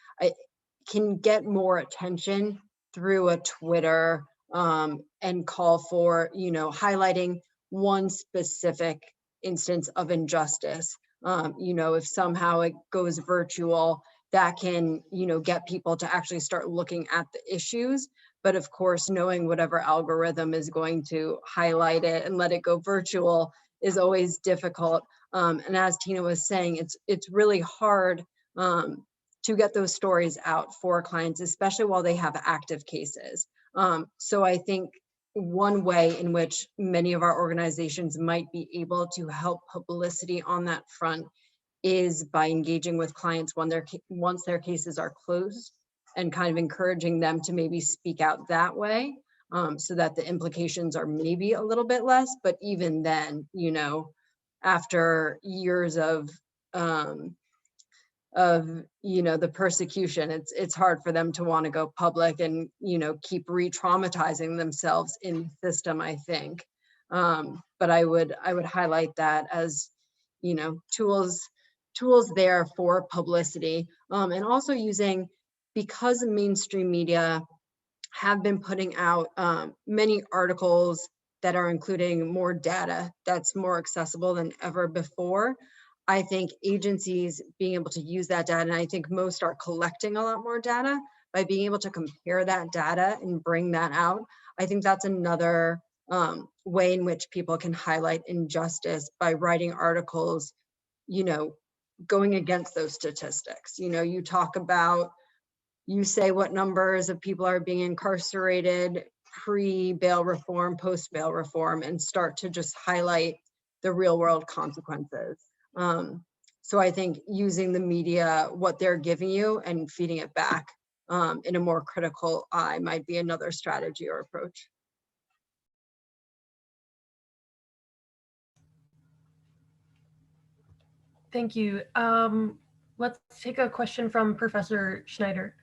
can get more attention through a Twitter and call for, highlighting one specific instance of injustice. If somehow it goes virtual, that can, get people to actually start looking at the issues. But of course, knowing whatever algorithm is going to highlight it and let it go virtual is always difficult. And as Tina was saying, it's really hard to get those stories out for clients, especially while they have active cases. So I think one way in which many of our organizations might be able to help publicity on that front is by engaging with clients once their cases are closed, and kind of encouraging them to maybe speak out that way, so that the implications are maybe a little bit less. But even then, after years of the persecution, it's hard for them to want to go public and keep re-traumatizing themselves in the system, I think. But I would highlight that as tools there for publicity, and also using, because mainstream media have been putting out many articles that are including more data that's more accessible than ever before. I think agencies being able to use that data, and I think most are collecting a lot more data, by being able to compare that data and bring that out, I think that's another way in which people can highlight injustice by writing articles, you know, going against those statistics. You know, you talk about, you say what numbers of people are being incarcerated pre-bail reform, post-bail reform, and start to just highlight the real world consequences. So I think using the media, what they're giving you, and feeding it back in a more critical eye might be another strategy or approach. Thank you. Let's take a question from Professor Schneider.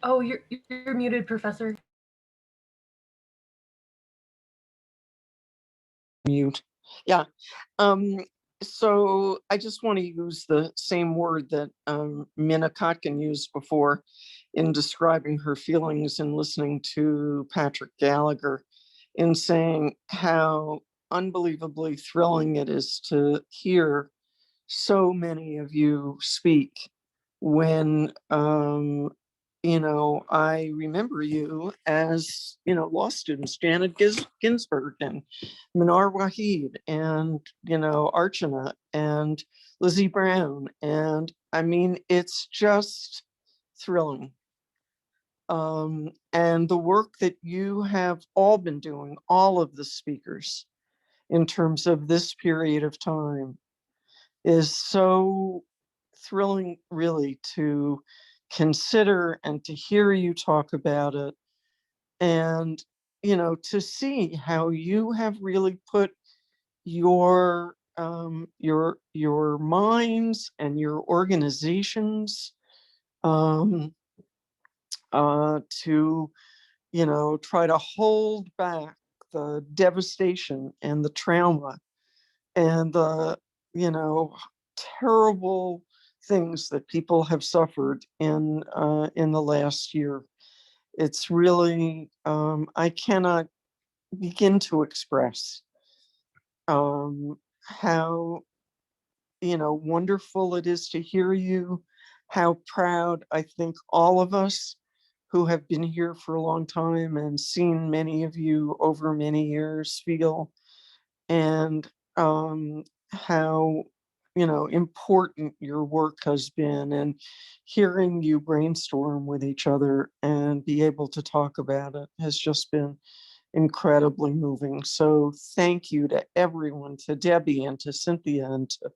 Oh, you're muted, Professor. Mute. Yeah. So I just want to use the same word that Minna Kotkin used before in describing her feelings in listening to Patrick Gallagher, in saying how unbelievably thrilling it is to hear so many of you speak when you know, I remember you as, you know, law students, Janet Ginsberg and Manar Wahid and, you know, Archana and Lizzie Brown. And I mean, it's just thrilling. And the work that you have all been doing, all of the speakers, in terms of this period of time, is so thrilling, really, to consider and to hear you talk about it, and you know, to see how you have really put your minds and your organizations to, you know, try to hold back the devastation and the trauma and the, you know, terrible things that people have suffered in the last year. It's really, I cannot begin to express how, you know, wonderful it is to hear you, how proud I think all of us who have been here for a long time and seen many of you over many years feel, and how, you know, important your work has been, and hearing you brainstorm with each other and be able to talk about it has just been incredibly moving. So thank you to everyone, to Debbie and to Cynthia and to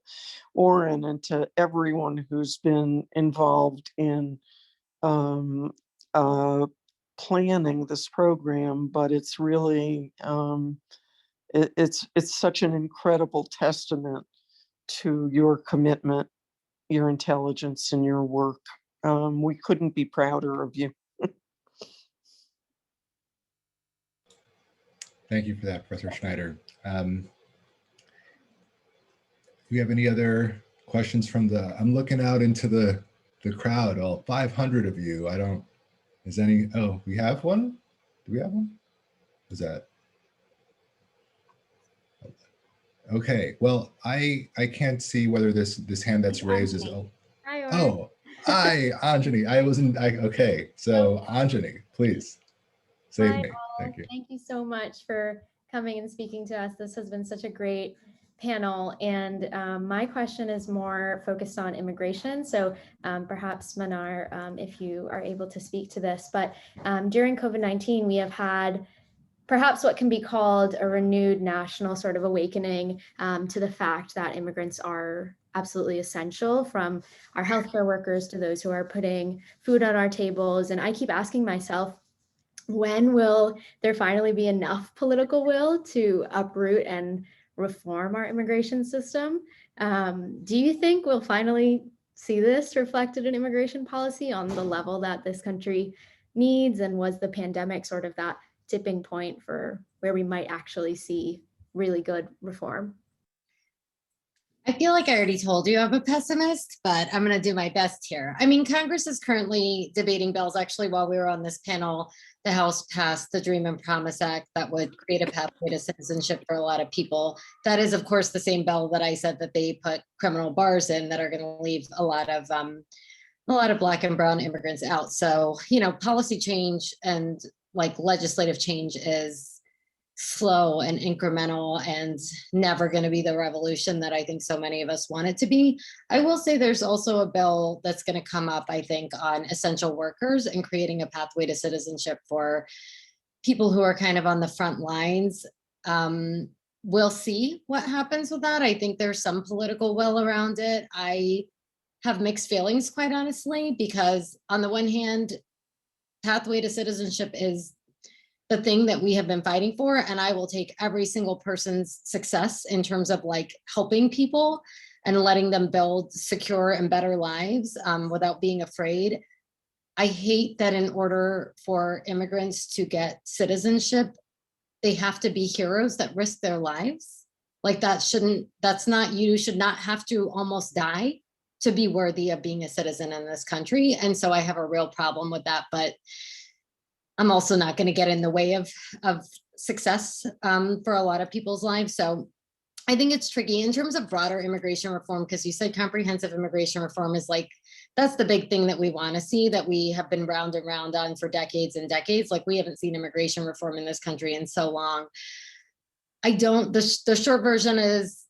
Oren and to everyone who's been involved in planning this program. But it's really, it's such an incredible testament to your commitment, your intelligence, and your work. We couldn't be prouder of you. Thank you for that, Professor Schneider. Do we have any other questions from the, I'm looking out into the crowd, all 500 of you. I don't, is any, oh, we have one? Do we have one? Is that? Okay, well, I can't see whether this hand that's raised is, oh, hi, Anjani. I wasn't, okay, so Anjani, please save me. Thank you. Thank you so much for coming and speaking to us. This has been such a great panel, and my question is more focused on immigration. So perhaps Manar, if you are able to speak to this, but during COVID-19, we have had perhaps what can be called a renewed national sort of awakening to the fact that immigrants are absolutely essential, from our healthcare workers to those who are putting food on our tables. And I keep asking myself, when will there finally be enough political will to uproot and reform our immigration system? Do you think we'll finally see this reflected in immigration policy on the level that this country needs? And was the pandemic sort of that tipping point for where we might actually see really good reform? I feel like I already told you I'm a pessimist, but I'm going to do my best here. I mean, Congress is currently debating bills. Actually, while we were on this panel, the House passed the Dream and Promise Act that would create a pathway to citizenship for a lot of people. That is, of course, the same bill that I said that they put criminal bars in that are going to leave a lot of Black and brown immigrants out. So, you know, policy change and like legislative change is slow and incremental and never going to be the revolution that I think so many of us want it to be. I will say there's also a bill that's going to come up, I think, on essential workers and creating a pathway to citizenship for people who are kind of on the front lines. We'll see what happens with that. I think there's some political will around it. I have mixed feelings, quite honestly, because on the one hand, pathway to citizenship is the thing that we have been fighting for. And I will take every single person's success in terms of like helping people and letting them build secure and better lives without being afraid. I hate that in order for immigrants to get citizenship, they have to be heroes that risk their lives. Like you should not have to almost die to be worthy of being a citizen in this country. And so I have a real problem with that, but I'm also not going to get in the way of success for a lot of people's lives. So I think it's tricky in terms of broader immigration reform, because you said comprehensive immigration reform is like, that's the big thing that we want to see, that we have been round and round on for decades and decades. Like we haven't seen immigration reform in this country in so long. The short version is,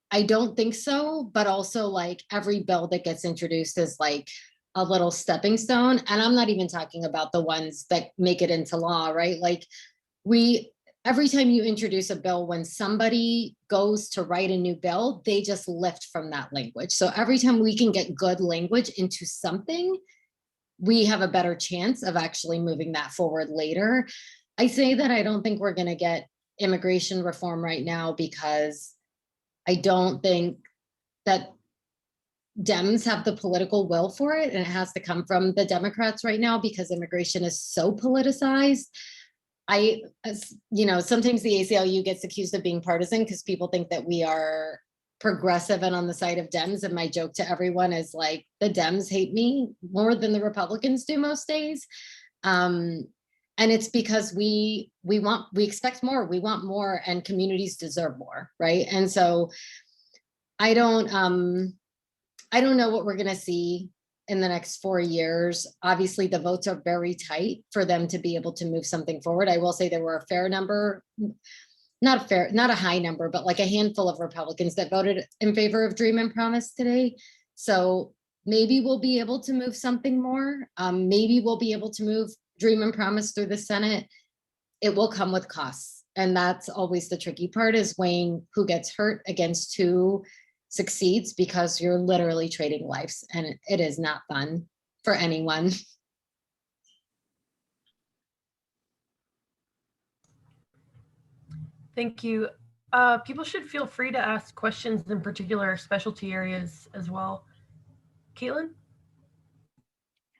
I don't think so, but also like every bill that gets introduced is like a little stepping stone. And I'm not even talking about the ones that make it into law, right? Like every time you introduce a bill, when somebody goes to write a new bill, they just lift from that language. So every time we can get good language into something, we have a better chance of actually moving that forward later. I say that I don't think we're going to get immigration reform right now because I don't think that Dems have the political will for it, and it has to come from the Democrats right now because immigration is so politicized. Sometimes the ACLU gets accused of being partisan because people think that we are progressive and on the side of Dems. And my joke to everyone is like, the Dems hate me more than the Republicans do most days. And it's because we expect more, we want more, and communities deserve more, right? And so I don't know what we're going to see in the next 4 years. Obviously, the votes are very tight for them to be able to move something forward. I will say there were a fair number, not a high number, but like a handful of Republicans that voted in favor of Dream and Promise today. So maybe we'll be able to move something more. Maybe we'll be able to move Dream and Promise through the Senate. It will come with costs. And that's always the tricky part, is weighing who gets hurt against who succeeds, because you're literally trading lives and it is not fun for anyone. Thank you. People should feel free to ask questions in particular specialty areas as well. Caitlin?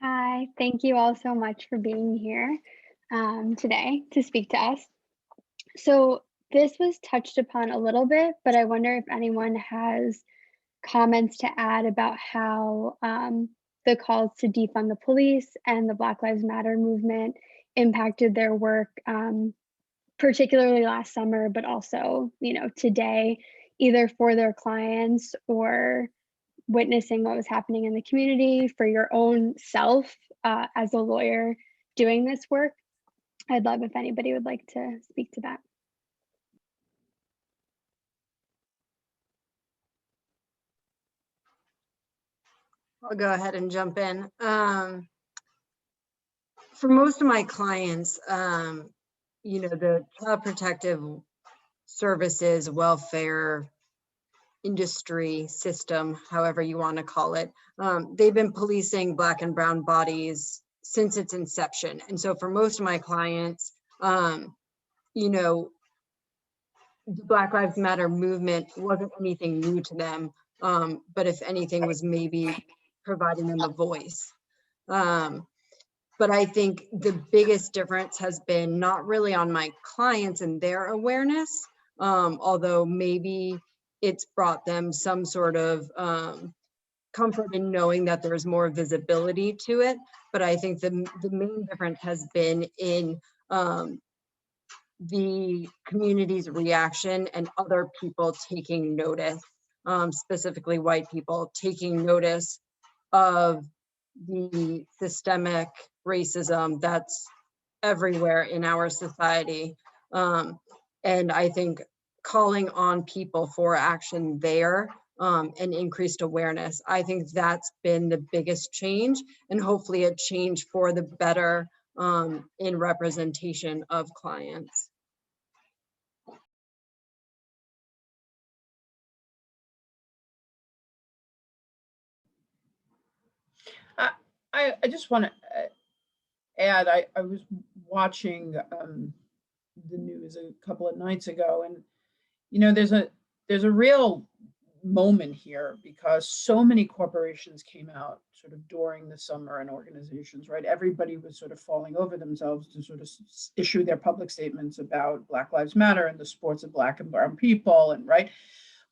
Hi, thank you all so much for being here today to speak to us. So this was touched upon a little bit, but I wonder if anyone has comments to add about how the calls to defund the police and the Black Lives Matter movement impacted their work, particularly last summer, but also, today, either for their clients or witnessing what was happening in the community for your own self as a lawyer doing this work. I'd love if anybody would like to speak to that. I'll go ahead and jump in. For most of my clients, the child protective services, welfare industry system, however you want to call it, they've been policing Black and brown bodies since its inception. And so for most of my clients, the Black Lives Matter movement wasn't anything new to them, but if anything was maybe providing them a voice. But I think the biggest difference has been not really on my clients and their awareness, although maybe it's brought them some sort of comfort in knowing that there's more visibility to it. But I think the main difference has been in the community's reaction and other people taking notice, specifically white people taking notice of the systemic racism that's everywhere in our society. And I think calling on people for action there and increased awareness, I think that's been the biggest change, and hopefully a change for the better in representation of clients. I just want to add, I was watching the news a couple of nights ago, and you know, there's a real moment here because so many corporations came out sort of during the summer, and organizations, right? Everybody was sort of falling over themselves to sort of issue their public statements about Black Lives Matter and the sports of Black and brown people, and right.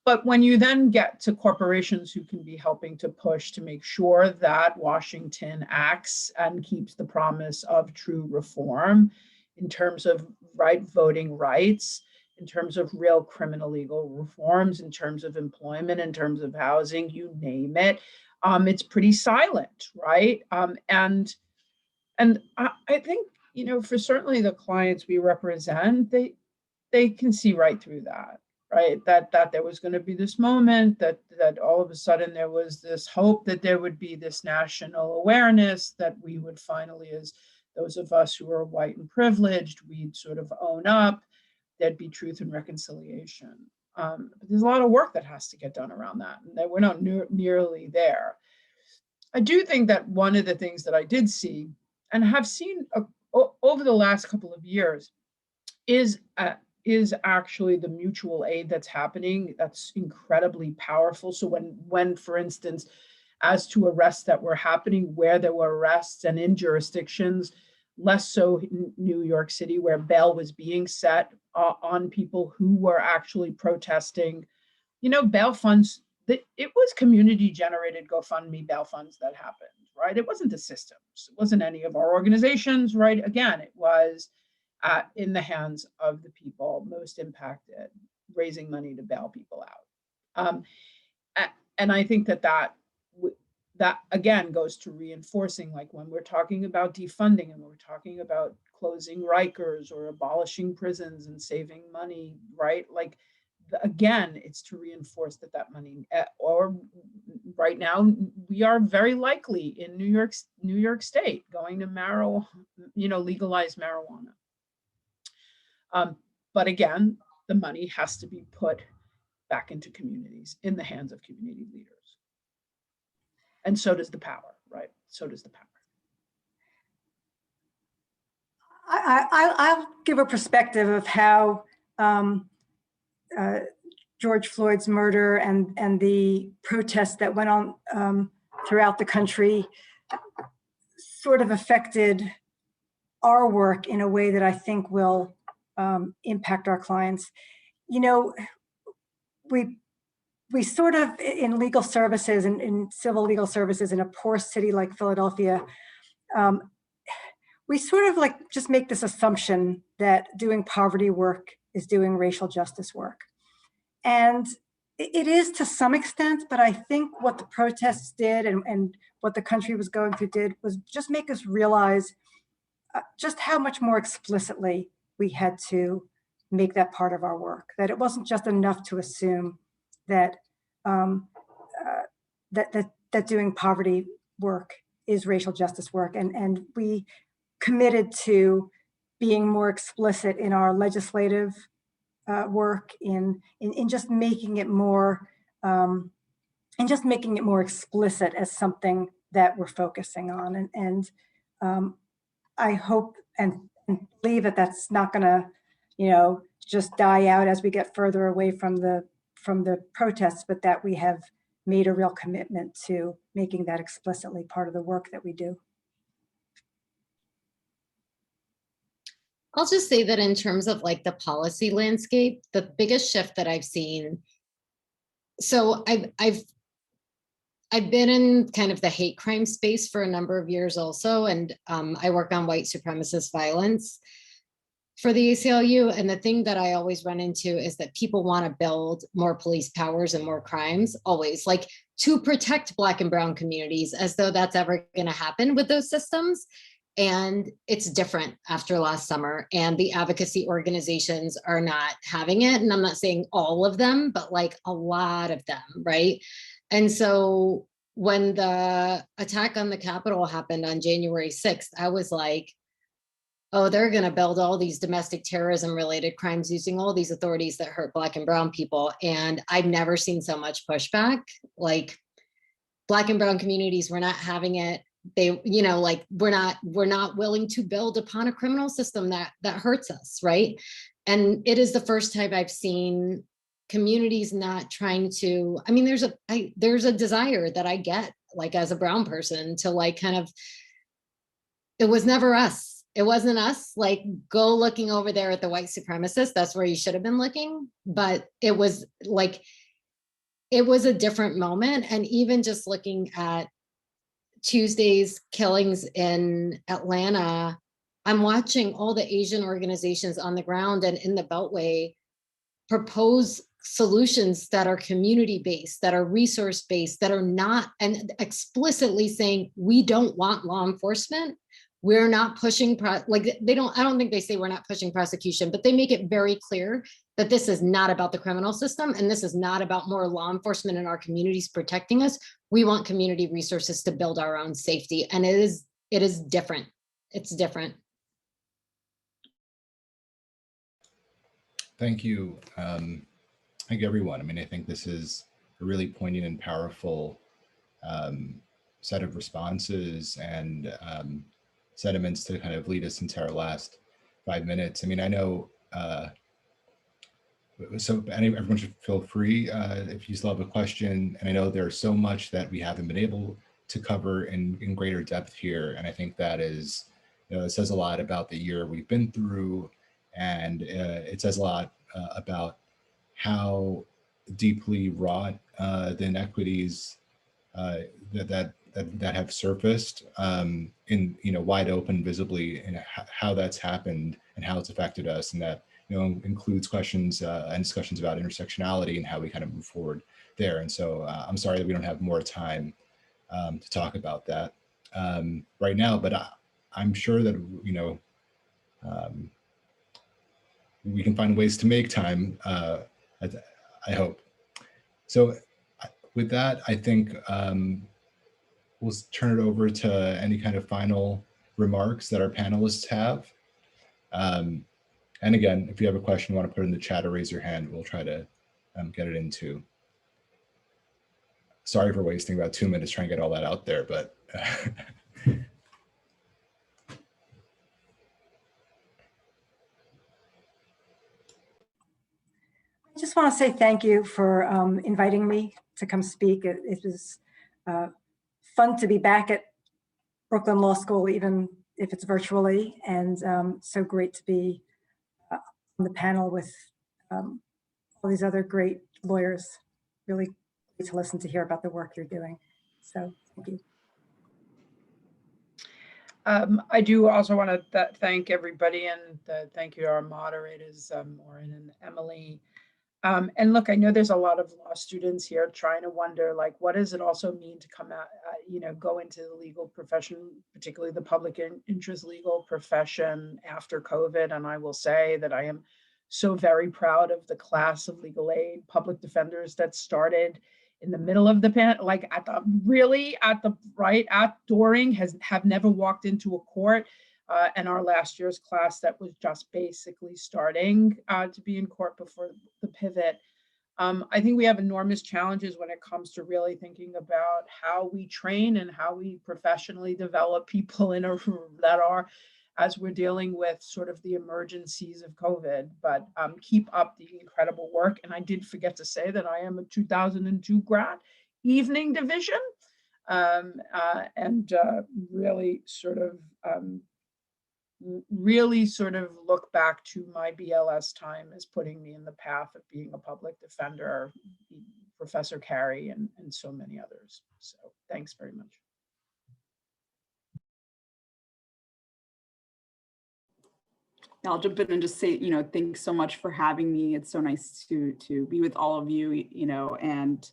But when you then get to corporations who can be helping to push to make sure that Washington acts and keeps the promise of true reform in terms of voting rights, in terms of real criminal legal reforms, in terms of employment, in terms of housing, you name it, it's pretty silent, right? And I think, you know, for certainly the clients we represent, they can see right through that. Right, that there was going to be this moment, that all of a sudden there was this hope that there would be this national awareness, that we would finally, as those of us who are white and privileged, we'd sort of own up, there'd be truth and reconciliation. But there's a lot of work that has to get done around that, and that we're not nearly there. I do think that one of the things that I did see and have seen over the last couple of years is actually the mutual aid that's happening. That's incredibly powerful. So when, for instance, as to arrests that were happening, where there were arrests and in jurisdictions, less so in New York City, where bail was being set on people who were actually protesting, you know, bail funds, it was community generated GoFundMe bail funds that happened, right? It wasn't the systems, it wasn't any of our organizations, right? Again, it was in the hands of the people most impacted, raising money to bail people out. And I think that again goes to reinforcing, like when we're talking about defunding and we're talking about closing Rikers or abolishing prisons and saving money, right? Like, again, it's to reinforce that money, or right now we are very likely in New York State going to legalize marijuana. But again, the money has to be put back into communities, in the hands of community leaders. And so does the power, right? So does the power. I'll give a perspective of how George Floyd's murder and the protests that went on throughout the country sort of affected our work in a way that I think will impact our clients. You know, we sort of, in legal services and in civil legal services in a poor city like Philadelphia, we sort of like just make this assumption that doing poverty work is doing racial justice work. And it is to some extent, but I think what the protests did and what the country was going through did was just make us realize just how much more explicitly we had to make that part of our work, that it wasn't just enough to assume that that doing poverty work is racial justice work. And we committed to being more explicit in our legislative work, in just making it more explicit as something that we're focusing on. And I hope and believe that that's not going to, you know, just die out as we get further away from the protests, but that we have made a real commitment to making that explicitly part of the work that we do. I'll just say that in terms of like the policy landscape, the biggest shift that I've seen So I've been in kind of the hate crime space for a number of years also, and I work on white supremacist violence for the ACLU. And the thing that I always run into is that people want to build more police powers and more crimes, always, like to protect Black and brown communities, as though that's ever going to happen with those systems. And it's different after last summer, and the advocacy organizations are not having it. And I'm not saying all of them, but like a lot of them, right? And so when the attack on the Capitol happened on January 6th, I was like, oh, they're going to build all these domestic terrorism related crimes using all these authorities that hurt Black and brown people. And I've never seen so much pushback. Like Black and brown communities were not having it. They, you know, like we're not willing to build upon a criminal system that hurts us, right? And it is the first time I've seen communities not trying to, I mean, there's a desire that I get, like as a brown person, to like kind of, it was never us. It wasn't us, like go looking over there at the white supremacists. That's where you should have been looking. But it was like, it was a different moment. And even just looking at Tuesday's killings in Atlanta, I'm watching all the Asian organizations on the ground and in the Beltway propose solutions that are community-based, that are resource-based, that are not, and explicitly saying, we don't want law enforcement. We're not pushing, like they don't, I don't think they say we're not pushing prosecution, but they make it very clear that this is not about the criminal system. And this is not about more law enforcement in our communities protecting us. We want community resources to build our own safety. And it is different. It's different. Thank you. Thank you, everyone. I mean, I think this is a really poignant and powerful set of responses and sentiments to kind of lead us into our last 5 minutes. I mean, I know, so everyone should feel free if you still have a question. And I know there's so much that we haven't been able to cover in greater depth here. And I think that is, you know, it says a lot about the year we've been through. And it says a lot about how deeply wrought the inequities that have surfaced in, you know, wide open visibly, and how that's happened and how it's affected us, and that, you know, includes questions and discussions about intersectionality and how we kind of move forward there. And so I'm sorry that we don't have more time to talk about that right now, but I'm sure that, you know, we can find ways to make time, I hope. So with that, I think we'll turn it over to any kind of final remarks that our panelists have. And again, if you have a question, you want to put it in the chat or raise your hand, we'll try to get it into. Sorry for wasting about 2 minutes trying to get all that out there, but. I just want to say thank you for inviting me to come speak. It was fun to be back at Brooklyn Law School, even if it's virtually, and so great to be on the panel with all these other great lawyers. Really great to listen to hear about the work you're doing. So thank you. I do also want to thank everybody, and thank you to our moderators, Maureen and Emily. And look, I know there's a lot of law students here trying to wonder, like, what does it also mean to come out, you know, go into the legal profession, particularly the public interest legal profession after COVID. And I will say that I am so very proud of the class of legal aid public defenders that started in the middle of the like at the during have never walked into a court. And our last year's class that was just basically starting to be in court before the pivot. I think we have enormous challenges when it comes to really thinking about how we train and how we professionally develop people that are, as we're dealing with sort of the emergencies of COVID, but keep up the incredible work. And I did forget to say that I am a 2002 grad, evening division, and really sort of look back to my BLS time as putting me in the path of being a public defender Professor Carey and so many others. So thanks very much. I'll jump in and just say, thanks so much for having me. It's so nice to be with all of you, and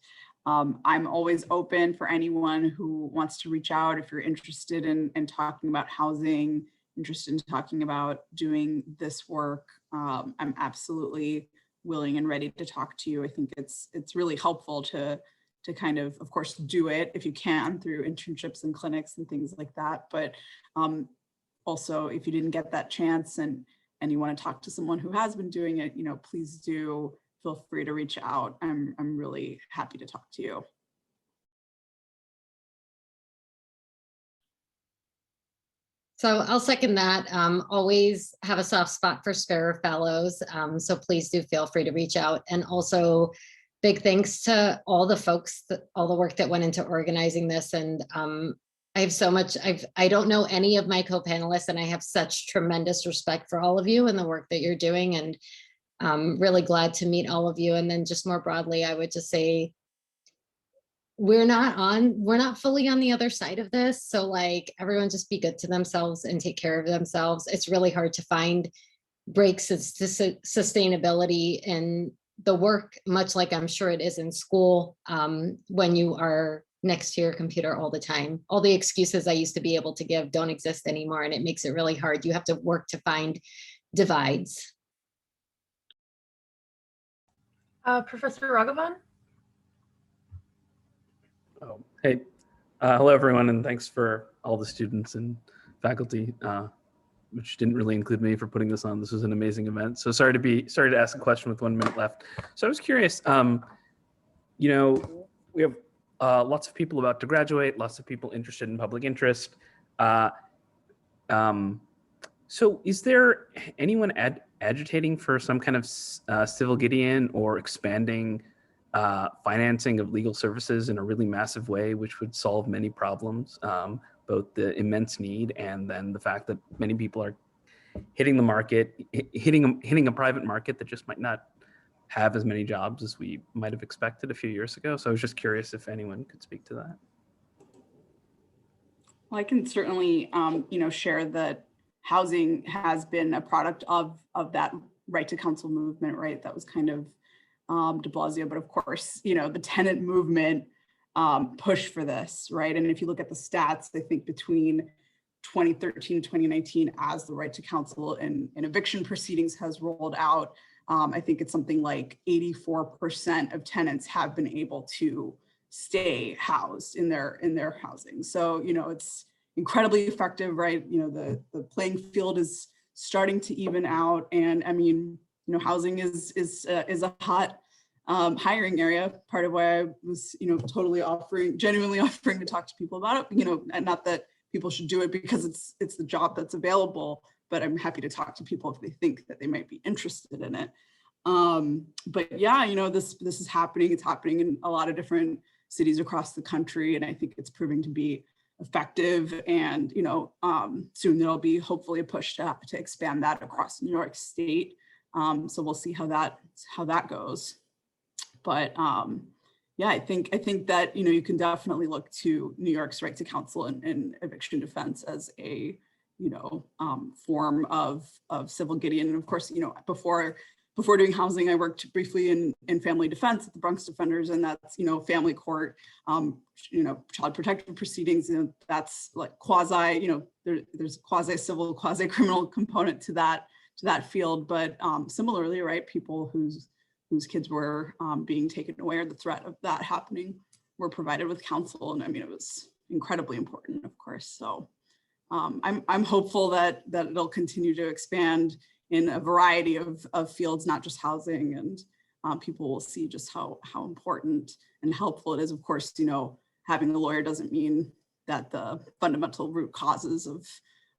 I'm always open for anyone who wants to reach out if you're interested in talking about housing, interested in talking about doing this work. I'm absolutely willing and ready to talk to you. I think it's really helpful to kind of course, do it if you can through internships and clinics and things like that. But also, if you didn't get that chance and you want to talk to someone who has been doing it, please do feel free to reach out. I'm really happy to talk to you. So I'll second that. Always have a soft spot for Sparrow Fellows. So please do feel free to reach out. And also big thanks to all the folks, all the work that went into organizing this. And I have so much, I don't know any of my co-panelists, and I have such tremendous respect for all of you and the work that you're doing. And I'm really glad to meet all of you. And then just more broadly, I would just say, we're not fully on the other side of this. So like, everyone just be good to themselves and take care of themselves. It's really hard to find breaks to sustainability in the work, much like I'm sure it is in school, when you are next to your computer all the time. All the excuses I used to be able to give don't exist anymore, and it makes it really hard. You have to work to find divides. Professor Raghavan? Oh, hey, hello everyone, and thanks for all the students and faculty, which didn't really include me, for putting this on. This was an amazing event. So sorry to ask a question with 1 minute left. So I was curious, we have lots of people about to graduate, lots of people interested in public interest. So is there anyone agitating for some kind of civil Gideon or expanding financing of legal services in a really massive way, which would solve many problems, both the immense need and then the fact that many people are hitting the market, hitting a private market that just might not have as many jobs as we might have expected a few years ago. So I was just curious if anyone could speak to that. Well, I can certainly, share that housing has been a product of that right to counsel movement, right? That was kind of de Blasio, but of course, the tenant movement pushed for this, right? And if you look at the stats, I think between 2013 and 2019, as the right to counsel and eviction proceedings has rolled out, I think it's something like 84% of tenants have been able to stay housed in their housing. So, it's incredibly effective, right? The playing field is starting to even out, and I mean, housing is a hot hiring area. Part of why I was, genuinely offering to talk to people about it, and not that people should do it because it's the job that's available, but I'm happy to talk to people if they think that they might be interested in it. But yeah, this is happening. It's happening in a lot of different cities across the country, and I think it's proving to be effective. And soon there'll be hopefully a push to expand that across New York State. So we'll see how that goes. But yeah, I think that you can definitely look to New York's right to counsel and eviction defense as a form of civil Gideon. And of course, before doing housing, I worked briefly in family defense at the Bronx Defenders, and that's family court, child protective proceedings, and that's like quasi, there's a quasi civil, quasi criminal component to that field. But similarly, right, people whose kids were being taken away, or the threat of that happening, were provided with counsel, and I mean, it was incredibly important, of course. So I'm hopeful that it'll continue to expand in a variety of fields, not just housing, and people will see just how important and helpful it is. Of course, having a lawyer doesn't mean that the fundamental root causes of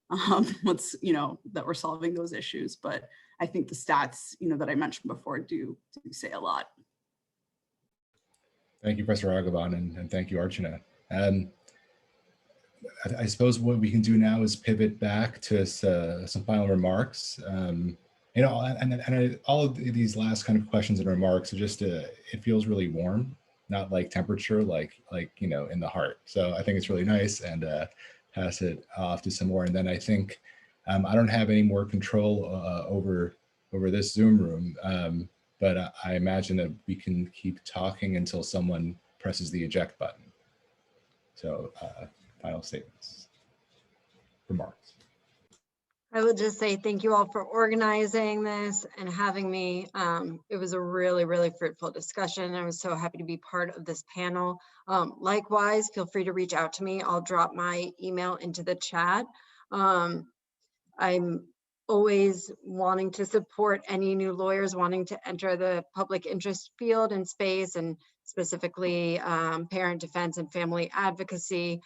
that we're solving those issues, but I think the stats, that I mentioned before do say a lot. Thank you, Professor Raghavan, and thank you, Archana. I suppose what we can do now is pivot back to some final remarks. And all of these last kind of questions and remarks are just, it feels really warm not like temperature, like you know, in the heart. So I think it's really nice, and pass it off to some more. And then I think I don't have any more control over this Zoom room, but I imagine that we can keep talking until someone presses the eject button. So final statements, remarks. I would just say thank you all for organizing this and having me. It was a really, really fruitful discussion. I was so happy to be part of this panel. Likewise, feel free to reach out to me. I'll drop my email into the chat. I'm always wanting to support any new lawyers wanting to enter the public interest field and space, and specifically parent defense and family advocacy.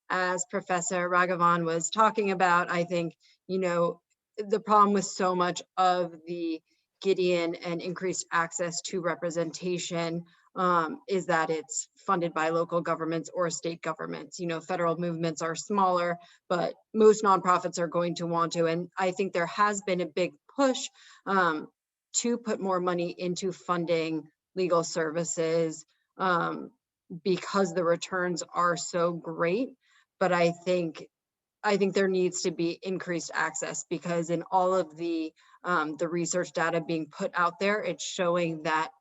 As Professor Raghavan was talking about, I think, you know, the problem with so much of the Gideon and increased access to representation is that it's funded by local governments or state governments. You know, federal movements are smaller, but most nonprofits are going to want to. And I think there has been a big push to put more money into funding legal services because the returns are so great. But I think there needs to be increased access, because in all of the research data being put out there, it's showing that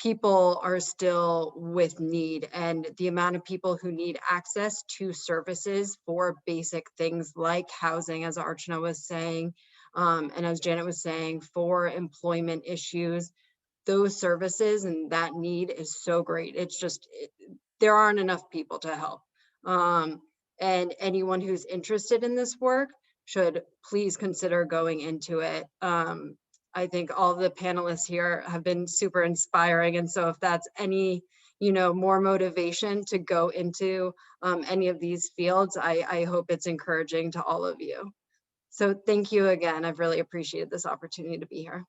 people are still with need, and the amount of people who need access to services for basic things like housing, as Archana was saying, and as Janet was saying, for employment issues, those services and that need is so great. It's just, there aren't enough people to help. And anyone who's interested in this work should please consider going into it. I think all the panelists here have been super inspiring. And so if that's any, you know, more motivation to go into any of these fields, I hope it's encouraging to all of you. So thank you again. I've really appreciated this opportunity to be here.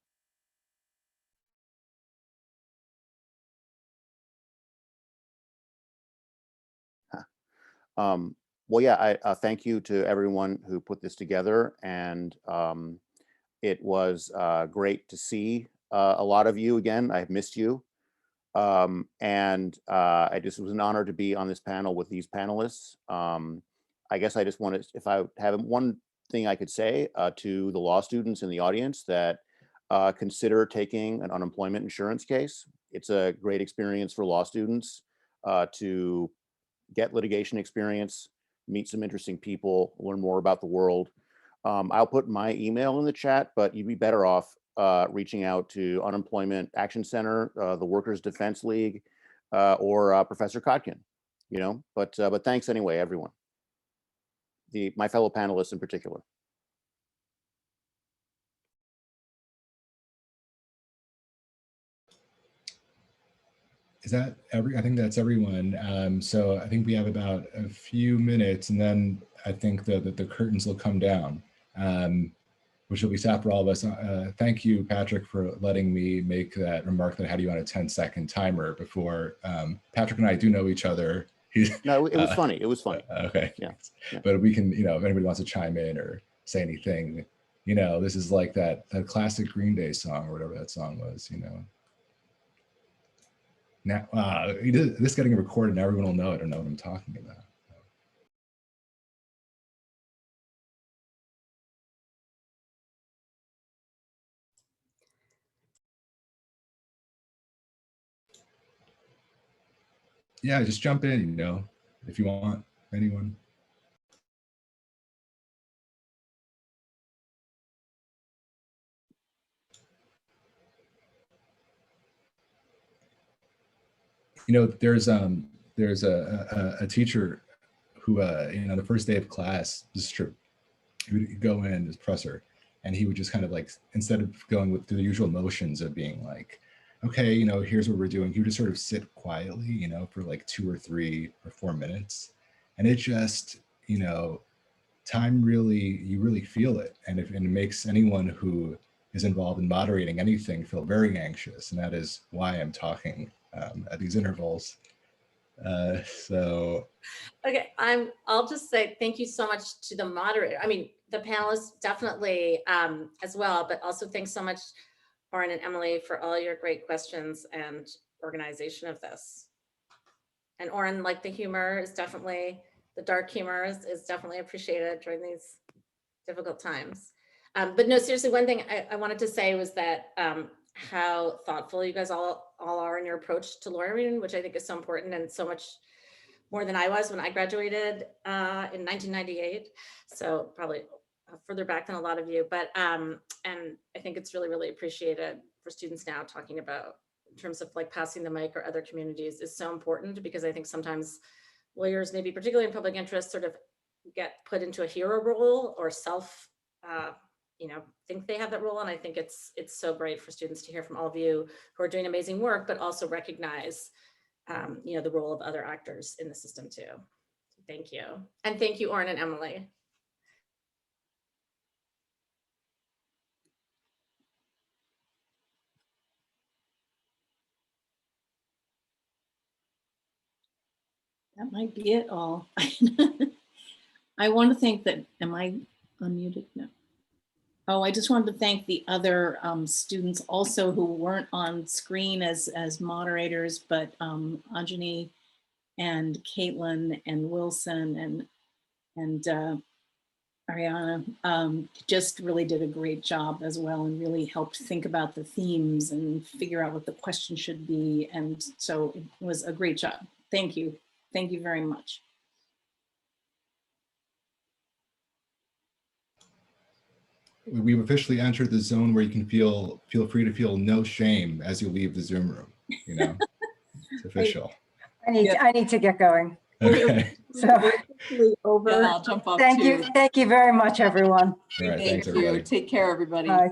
Well, yeah, I thank you to everyone who put this together, and it was great to see a lot of you again. I've missed you, and it was an honor to be on this panel with these panelists. I guess I just wanted, if I have one thing I could say to the law students in the audience, that consider taking an unemployment insurance case. It's a great experience for law students to get litigation experience, meet some interesting people, learn more about the world. I'll put my email in the chat, but you'd be better off reaching out to Unemployment Action Center, the Workers Defense League, or Professor Kotkin, you know, but thanks anyway, everyone. My fellow panelists in particular. Is that I think that's everyone. So I think we have about a few minutes, and then I think that the curtains will come down, which will be sad for all of us. Thank you, Patrick, for letting me make that remark that I had you on a 10-second timer before. Patrick and I do know each other. No, it was funny. It was funny. Okay. Yeah. But we can, you know, if anybody wants to chime in or say anything, you know, this is like that classic Green Day song or whatever that song was, you know. Now, this getting recorded, and everyone will know it or know what I'm talking about. Yeah, just jump in, you know, if you want, anyone. You know, there's a teacher who, you know, the first day of class, this is true, he would go in as professor, and he would just kind of like, instead of going through the usual motions of being like, okay, you know, here's what we're doing, he would just sort of sit quietly, you know, for like 2 or 3 or 4 minutes. And it just, you know, time really, you really feel it. And it makes anyone who is involved in moderating anything feel very anxious. And that is why I'm talking at these intervals. So. Okay, I'll just say thank you so much to the moderator. I mean, the panelists definitely as well, but also thanks so much, Lauren and Emily, for all your great questions. And organization of this. And Oren, like the humor is definitely, the dark humor is definitely appreciated during these difficult times. But no, seriously, one thing I wanted to say was that how thoughtful you guys all are in your approach to learning, which I think is so important and so much more than I was when I graduated in 1998. So probably further back than a lot of you, but and I think it's really, really appreciated for students now talking about in terms of like passing the mic or other communities is so important, because I think sometimes lawyers, maybe particularly in public interest, sort of get put into a hero role or think they have that role. And I think it's so great for students to hear from all of you who are doing amazing work, but also recognize, the role of other actors in the system too. So thank you. And thank you, Oren and Emily. That might be it all. I want to thank that. Am I unmuted? No. Oh, I just wanted to thank the other students also who weren't on screen as moderators, but Anjani and Caitlin and Wilson and Ariana just really did a great job as well, and really helped think about the themes and figure out what the question should be. And so it was a great job. Thank you. Thank you very much. We've officially entered the zone where you can feel free to feel no shame as you leave the Zoom room. It's official. I need to get going. Okay. So over. Yeah, I'll jump off thank too. you very much, everyone. All right, Thank thanks you. everybody. Take care, everybody. Bye.